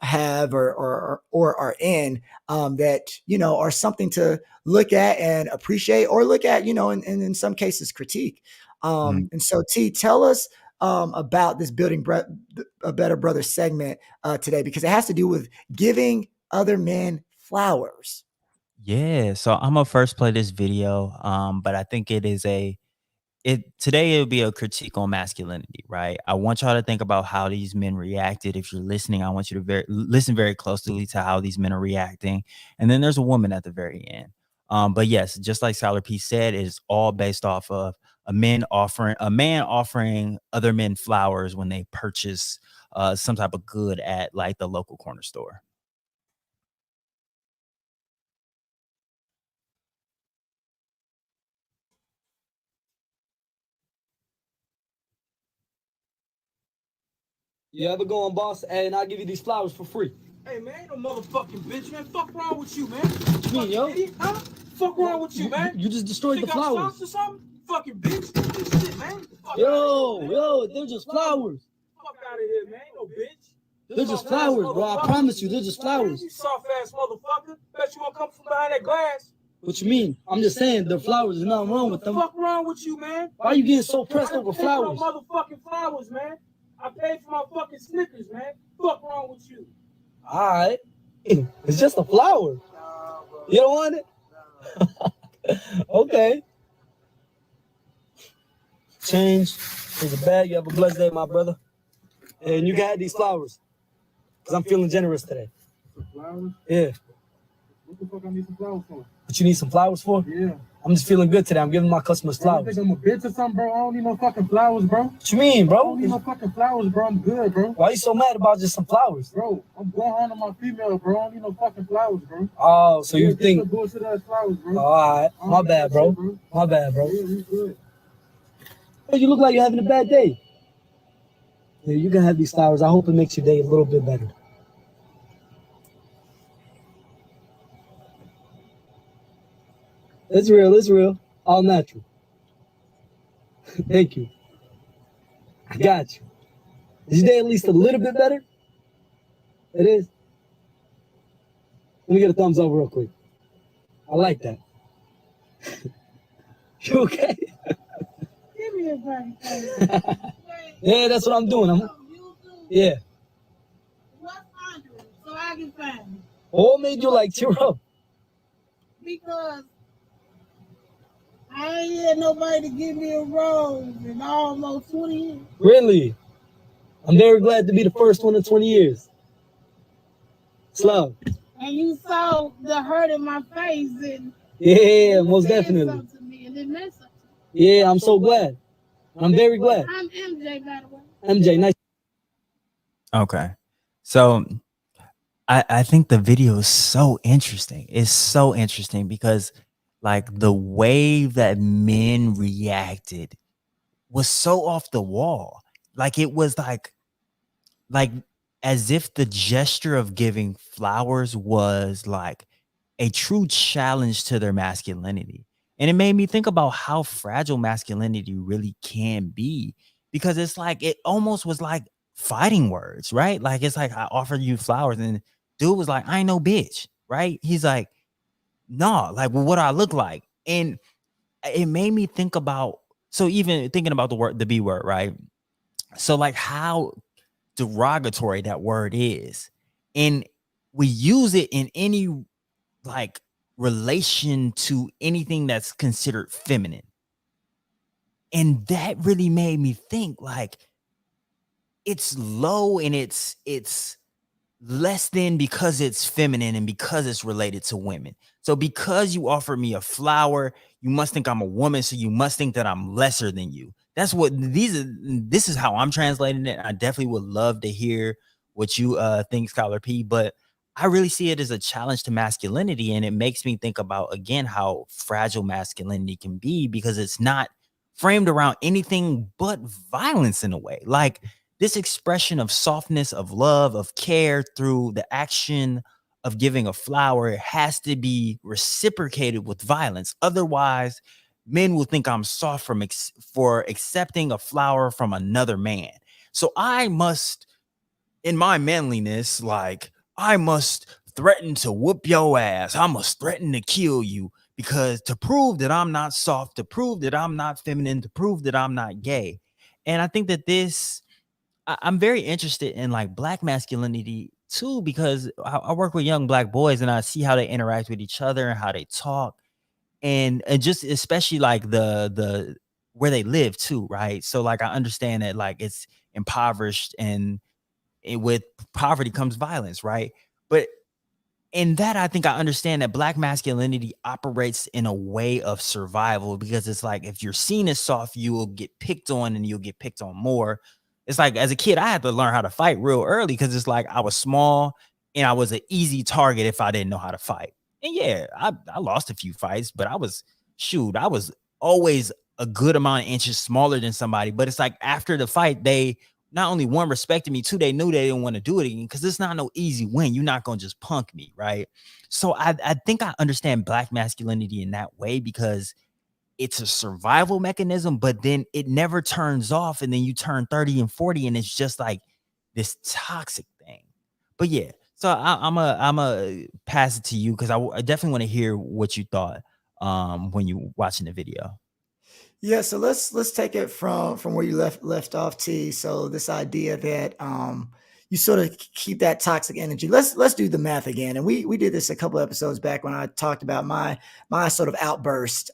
have or are in, that are something to look at and appreciate, or look at, and in some cases critique. And so, T, tell us about this "Building a Better Brother" segment today, because it has to do with giving other men flowers.
Yeah, so I'm gonna first play this video, but I think today it'll be a critique on masculinity, right? I want y'all to think about how these men reacted. If you're listening, I want you to listen very closely to how these men are reacting. And then there's a woman at the very end. But yes, just like Siler P said, it's all based off of a man offering other men flowers when they purchase some type of good at like the local corner store.
You ever go on, boss? And I'll give you these flowers for free.
Hey, man, ain't no motherfucking bitch, man. Fuck wrong with you, man.
What you mean, yo?
Idiot, huh? Fuck wrong with you, man.
You just destroyed the flowers.
Or something? Fucking bitch. This shit, man.
Yo, they're just flowers.
Fuck out of here, man. Ain't no bitch.
They're just flowers, bro. I promise you, they're just flowers.
You soft ass motherfucker. Bet you won't come from behind that glass.
What you mean? I'm just saying, they're flowers. There's nothing wrong with them.
What the fuck wrong with you, man?
Why are you getting so pressed over flowers?
No motherfucking flowers, man. I paid for my fucking Snickers, man. Fuck wrong with you?
All right. It's just a flower. You don't want it? Okay. Change. Here's a bag. You have a blessed day, my brother. And you can have these flowers. Because I'm feeling generous today.
Some flowers?
Yeah.
What the fuck I need some flowers for?
What you need some flowers for?
Yeah.
I'm just feeling good today. I'm giving my customers flowers.
You think I'm a bitch or something, bro? I don't need no fucking flowers, bro.
What you mean, bro?
I don't need no fucking flowers, bro. I'm good, bro.
Why you so mad about just some flowers?
Bro, I'm going home to my female, bro. I don't need no fucking flowers, bro.
Oh, so you think...
Some bullshit ass flowers, bro.
Oh, all right. My bad, bro. My bad, bro.
Yeah, you good.
Hey, you look like you're having a bad day. Yeah, you can have these flowers. I hope it makes your day a little bit better. It's real. It's real. All natural. Thank you. I got you. Is your day at least a little bit better? It is. Let me get a thumbs up real quick. I like that. You okay?
Give me a break.
Yeah, that's what I'm doing. Yeah.
What's under it so I can find it?
What made you like tear up?
Because I ain't had nobody to give me a rose in almost 20 years.
Really? I'm very glad to be the first one in 20 years. love.
And you saw the hurt in my face and
Yeah, most
said
definitely.
something to me and it meant something.
Yeah, I'm so glad. I'm very glad.
I'm MJ, by the way.
MJ, nice.
Okay. So I think the video is so interesting. It's so interesting because like the way that men reacted was so off the wall. Like it was like as if the gesture of giving flowers was like a true challenge to their masculinity. And it made me think about how fragile masculinity really can be because it's like it almost was like fighting words, right? Like it's like I offered you flowers and dude was like, I ain't no bitch, right? He's like, nah, like well, what do I look like? And it made me think about so even thinking about the B word, right? So like how derogatory that word is. And we use it in any like relation to anything that's considered feminine. And that really made me think like it's low and it's less than because it's feminine and because it's related to women. So because you offered me a flower, you must think I'm a woman, so you must think that I'm lesser than you. That's what this is how I'm translating it. I definitely would love to hear what you think, Scholar P, but I really see it as a challenge to masculinity, and it makes me think about again how fragile masculinity can be because it's not framed around anything but violence in a way. Like this expression of softness, of love, of care through the action of giving a flower has to be reciprocated with violence. Otherwise, men will think I'm soft for accepting a flower from another man. So I must, in my manliness, like I must threaten to whoop your ass. I must threaten to kill you because to prove that I'm not soft, to prove that I'm not feminine, to prove that I'm not gay. And I think that I'm very interested in like black masculinity too, because I work with young black boys and I see how they interact with each other and how they talk and just especially like the where they live too, right? So like I understand that like it's impoverished and with poverty comes violence, right? But in that, I think I understand that black masculinity operates in a way of survival because it's like if you're seen as soft, you will get picked on and you'll get picked on more. It's like as a kid, I had to learn how to fight real early because it's like I was small and I was an easy target if I didn't know how to fight. And yeah, I lost a few fights, but I was always a good amount of inches smaller than somebody. But it's like after the fight, they not only one respected me, two, they knew they didn't want to do it again because it's not no easy win. You're not gonna just punk me, right? So I think I understand black masculinity in that way because it's a survival mechanism, but then it never turns off, and then you turn 30 and 40, and it's just like this toxic thing. But yeah, so I'm a pass it to you because I definitely want to hear what you thought when you watching the video.
Yeah, so let's take it from where you left off, T. So this idea that you sort of keep that toxic energy. Let's do the math again. And we did this a couple episodes back when I talked about my sort of outburst.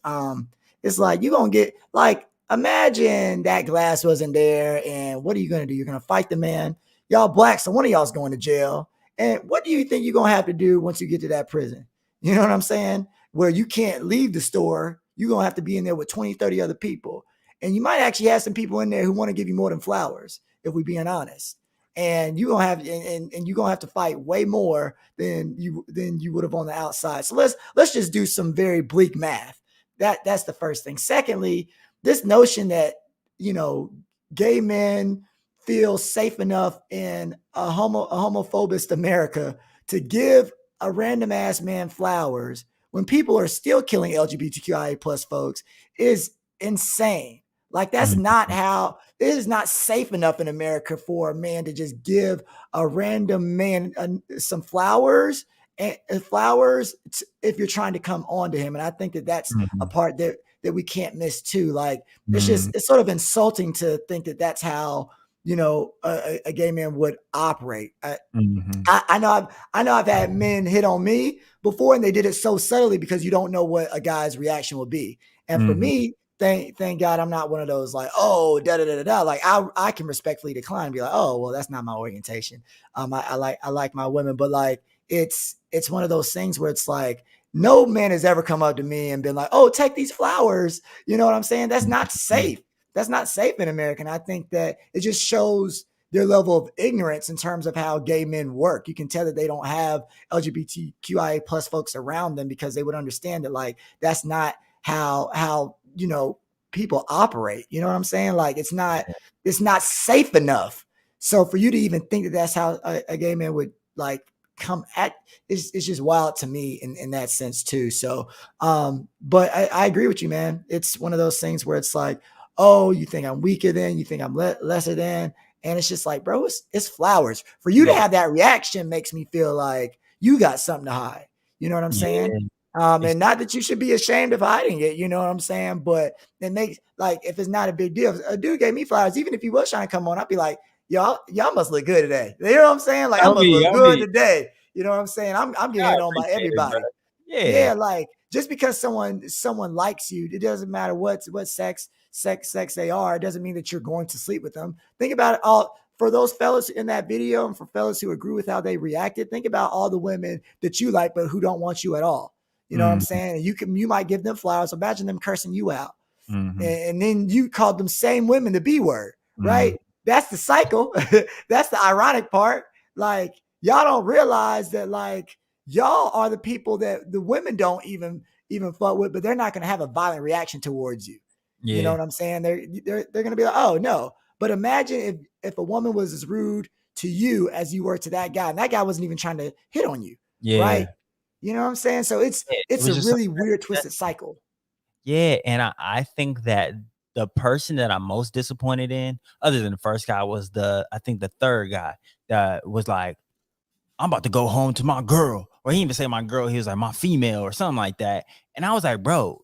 It's like you're gonna get like imagine that glass wasn't there, and what are you gonna do? You're gonna fight the man. Y'all black, so one of y'all's going to jail. And what do you think you're gonna have to do once you get to that prison? You know what I'm saying? Where you can't leave the store, you're going to have to be in there with 20, 30 other people. And you might actually have some people in there who want to give you more than flowers, if we're being honest. And you're going to have and you're going to have to fight way more than you would have on the outside. So let's just do some very bleak math. That's the first thing. Secondly, this notion that, gay men feel safe enough in a homophobist America to give a random ass man flowers when people are still killing LGBTQIA plus folks is insane. Like that's not how it is not safe enough in America for a man to just give a random man some flowers and flowers if you're trying to come on to him. And I think that that's a part that we can't miss too. Like it's sort of insulting to think that that's how, a gay man would operate. I know I've had men hit on me before, and they did it so subtly because you don't know what a guy's reaction will be. And for me, thank God I'm not one of those like, oh, da da da da. Like I can respectfully decline and be like, oh, well, that's not my orientation. I like my women, but like it's one of those things where it's like, no man has ever come up to me and been like, oh, take these flowers. You know what I'm saying? That's not safe. That's not safe in America. And I think that it just shows their level of ignorance in terms of how gay men work. You can tell that they don't have LGBTQIA plus folks around them, because they would understand that, like, that's not how people operate. You know what I'm saying? Like, it's not safe enough. So for you to even think that that's how a gay man would like come at, it's just wild to me in that sense too. So but I agree with you, man. It's one of those things where it's like, oh, you think I'm weaker than, you think I'm lesser than, and it's just like, bro, it's flowers. For you to have that reaction makes me feel like you got something to hide. You know what I'm saying? And not that you should be ashamed of hiding it, you know what I'm saying? But it makes, like, if it's not a big deal, if a dude gave me flowers, even if he was trying to come on, I'd be like, y'all must look good today. You know what I'm saying? Like, I must look good today. You know what I'm saying? I'm getting hit on by everybody. Yeah, like, just because someone likes you, it doesn't matter what sex they are. It doesn't mean that you're going to sleep with them. Think about it all. For those fellas in that video, and for fellas who agree with how they reacted, think about all the women that you like but who don't want you at all. You know what I'm saying? You might give them flowers. Imagine them cursing you out. And then you called them same women the B word, right? That's the cycle. That's the ironic part. Like, y'all don't realize that, like, y'all are the people that the women don't even fuck with, but they're not going to have a violent reaction towards you. You know what I'm saying? They're going to be like, oh no. But imagine if a woman was as rude to you as you were to that guy, and that guy wasn't even trying to hit on you, right? You know what I'm saying? So it's a really weird, twisted cycle.
Yeah, and I think that the person that I'm most disappointed in, other than the first guy, was I think the third guy that was like, I'm about to go home to my girl. Or he didn't even say my girl, he was like, my female or something like that. And I was like, bro,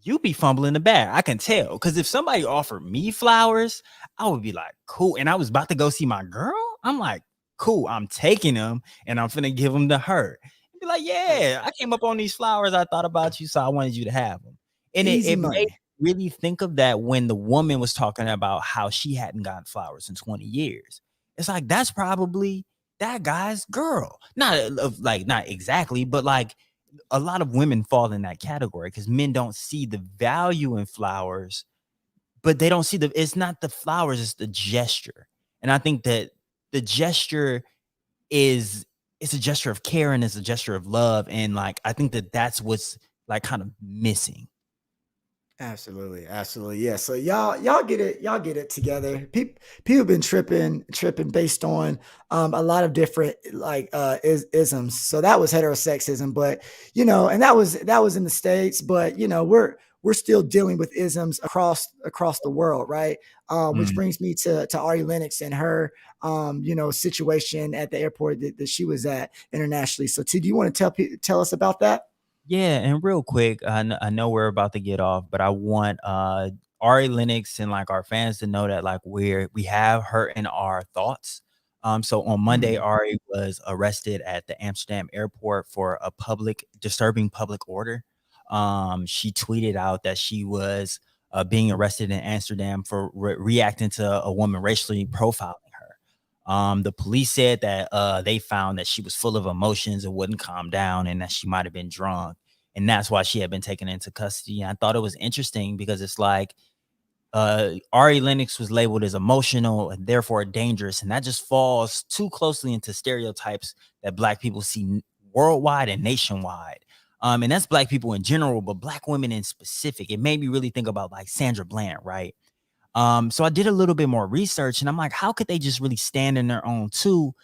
you be fumbling the bag. I can tell. Because if somebody offered me flowers, I would be like, cool. And I was about to go see my girl. I'm like, cool, I'm taking them and I'm finna give them to her. Be like, yeah, I came up on these flowers. I thought about you, so I wanted you to have them. And it made me really think of that when the woman was talking about how she hadn't gotten flowers in 20 years. It's like, that's probably that guy's girl. Not exactly, but like a lot of women fall in that category because men don't see the value in flowers, but they don't see it's not the flowers, it's the gesture. And I think that the gesture it's a gesture of care and it's a gesture of love. And like, I think that that's what's like kind of missing.
Absolutely. Yeah. So y'all get it together. People been tripping based on a lot of different like isms. So that was heterosexism, but and that was in the States, but we're still dealing with isms across the world, right? Which brings me to Ari Lennox and her situation at the airport that she was at internationally. So T, do you want to tell us about that?
Yeah, and real quick, I know we're about to get off, but I want Ari Lennox and like our fans to know that like we have her in our thoughts. So on Monday, Ari was arrested at the Amsterdam airport for a disturbing public order. She tweeted out that she was being arrested in Amsterdam for reacting to a woman racially profiling her. The police said that they found that she was full of emotions and wouldn't calm down and that she might have been drunk. And that's why she had been taken into custody. And I thought it was interesting because it's like Ari Lennox was labeled as emotional and therefore dangerous. And that just falls too closely into stereotypes that Black people see worldwide and nationwide. And that's Black people in general, but Black women in specific. It made me really think about like Sandra Bland, right? So I did a little bit more research and I'm like, how could they just really stand in their own too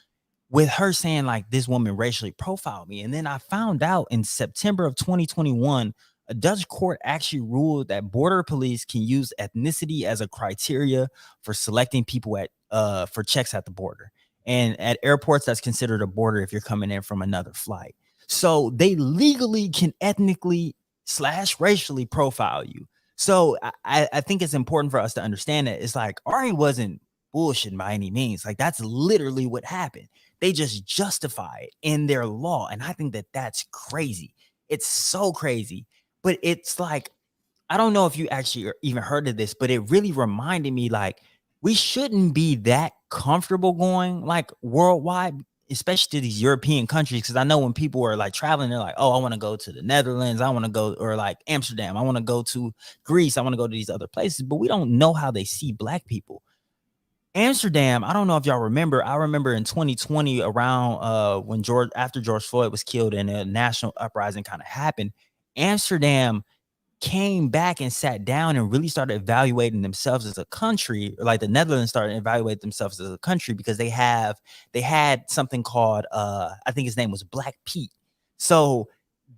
with her saying like this woman racially profiled me? And then I found out in September of 2021, a Dutch court actually ruled that border police can use ethnicity as a criteria for selecting people for checks at the border. And at airports, that's considered a border if you're coming in from another flight. So they legally can ethnically / racially profile you. So I think it's important for us to understand that it's like Ari wasn't bullshitting by any means. Like that's literally what happened. They just justify it in their law. And I think that that's crazy. It's so crazy. But it's like, I don't know if you actually even heard of this, but it really reminded me like we shouldn't be that comfortable going like worldwide. especially to these European countries, because I know when people are like traveling, they're like, oh, I want to go to the Netherlands, I want to go, or like Amsterdam, I want to go to Greece, I want to go to these other places, but we don't know how they see Black people. Amsterdam, I don't know if y'all remember. I remember in 2020, around when after George Floyd was killed and a national uprising kind of happened, Amsterdam came back and sat down and really started evaluating themselves as a country, or like the Netherlands started evaluating themselves as a country, because they had something called I think his name was Black Pete. So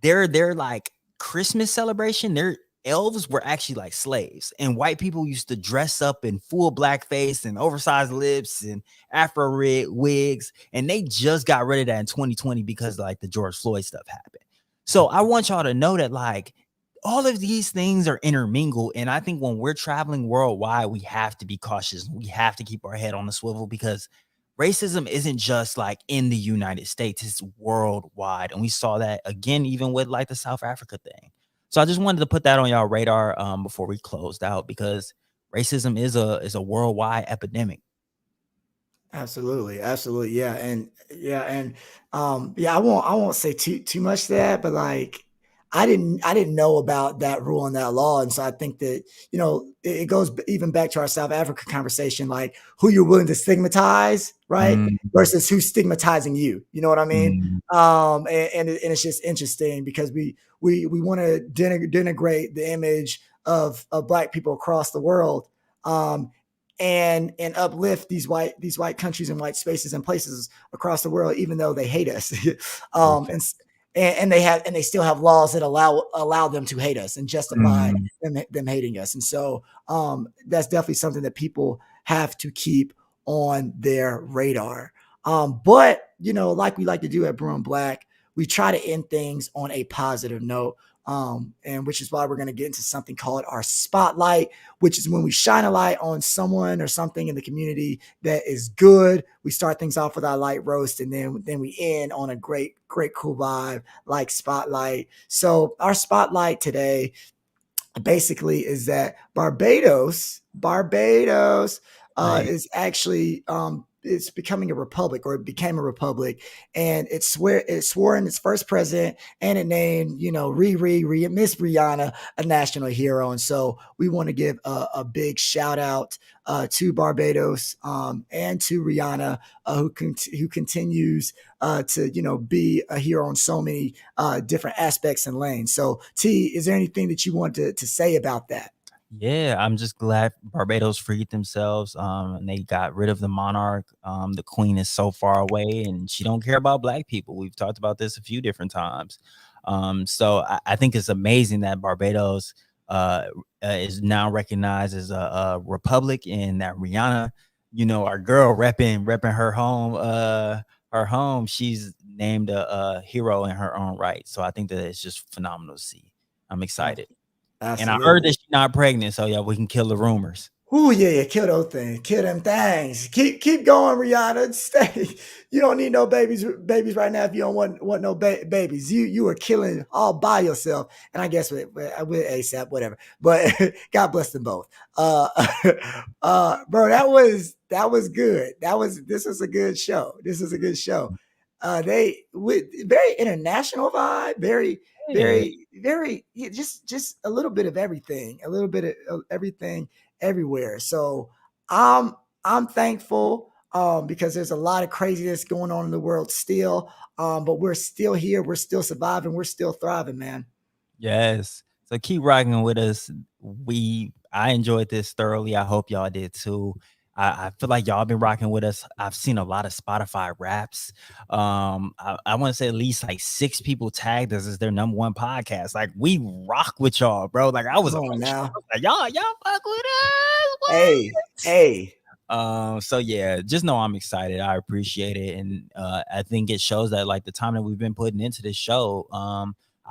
their like Christmas celebration, their elves were actually like slaves, and white people used to dress up in full blackface and oversized lips and afro wigs, and they just got rid of that in 2020 because like the George Floyd stuff happened. So I want y'all to know that like all of these things are intermingled. And I think when we're traveling worldwide, we have to be cautious. We have to keep our head on the swivel, because racism isn't just like in the United States, it's worldwide. And we saw that again, even with like the South Africa thing. So I just wanted to put that on y'all radar before we closed out, because racism is a worldwide epidemic.
Absolutely, absolutely, yeah, yeah, I won't say too much to that, but like I didn't know about that rule and that law, and so I think that it goes even back to our South Africa conversation, like who you're willing to stigmatize, right, versus who's stigmatizing you. You know what I mean? And it's just interesting because we want to denigrate the image of Black people across the world. And uplift these white countries and white spaces and places across the world, even though they hate us. And they still have laws that allow them to hate us and justify them hating us. And so that's definitely something that people have to keep on their radar. But like we like to do at Brewin Black, we try to end things on a positive note. And which is why we're going to get into something called our spotlight, which is when we shine a light on someone or something in the community that is good. We start things off with our light roast, and then we end on a great cool vibe like spotlight. So our spotlight today basically is that Barbados
Right.
is actually it's becoming a republic, or it became a republic, and it swore in its first president, and it named Miss Rihanna a national hero. And so we want to give a big shout out to Barbados and to Rihanna, who continues to be a hero on so many different aspects and lanes. So T, is there anything that you want to say about that?
Yeah, I'm just glad Barbados freed themselves. And they got rid of the monarch. The queen is so far away, and she don't care about Black people. We've talked about this a few different times. So I think it's amazing that Barbados is now recognized as a republic, and that Rihanna, our girl, repping her home. She's named a hero in her own right. So I think that it's just phenomenal to see. I'm excited. And I heard that she's not pregnant, so yeah, we can kill the rumors.
Oh yeah, kill those things, kill them things. Keep going, Rihanna. Stay. You don't need no babies right now if you don't want no babies. You are killing all by yourself. And I guess with ASAP, whatever. But God bless them both. Bro, that was good. This was a good show. They with very international vibe, very just a little bit of everything, everywhere. So I'm thankful because there's a lot of craziness going on in the world still, but we're still here, we're still surviving, we're still thriving, man.
Yes. So keep rocking with us. I enjoyed this thoroughly. I hope y'all did too. I feel like y'all been rocking with us. I've seen a lot of Spotify raps. I want to say at least like 6 people tagged us as their number 1 podcast. Like, we rock with y'all, bro. Like, I was
now.
Like, y'all fuck with us. What?
Hey.
So yeah, just know I'm excited. I appreciate it. And I think it shows that like the time that we've been putting into this show,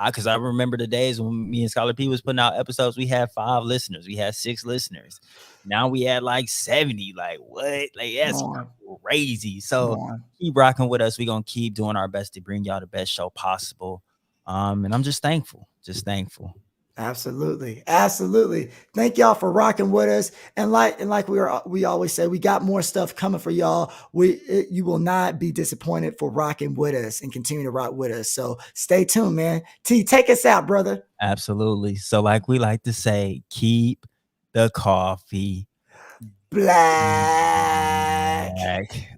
because I remember the days when me and Scholar P was putting out episodes, we had 5 listeners, we had 6 listeners. Now we had like 70. Like, what? Like, that's crazy. So keep rocking with us. We're gonna keep doing our best to bring y'all the best show possible. And I'm just thankful.
Absolutely. Absolutely. Thank y'all for rocking with us. And like we always say, we got more stuff coming for y'all. You will not be disappointed for rocking with us and continue to rock with us. So stay tuned, man. T, take us out, brother.
Absolutely. So like we like to say, keep the coffee
Black.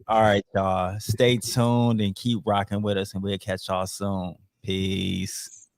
all right, y'all. Stay tuned and keep rocking with us, and we'll catch y'all soon. Peace.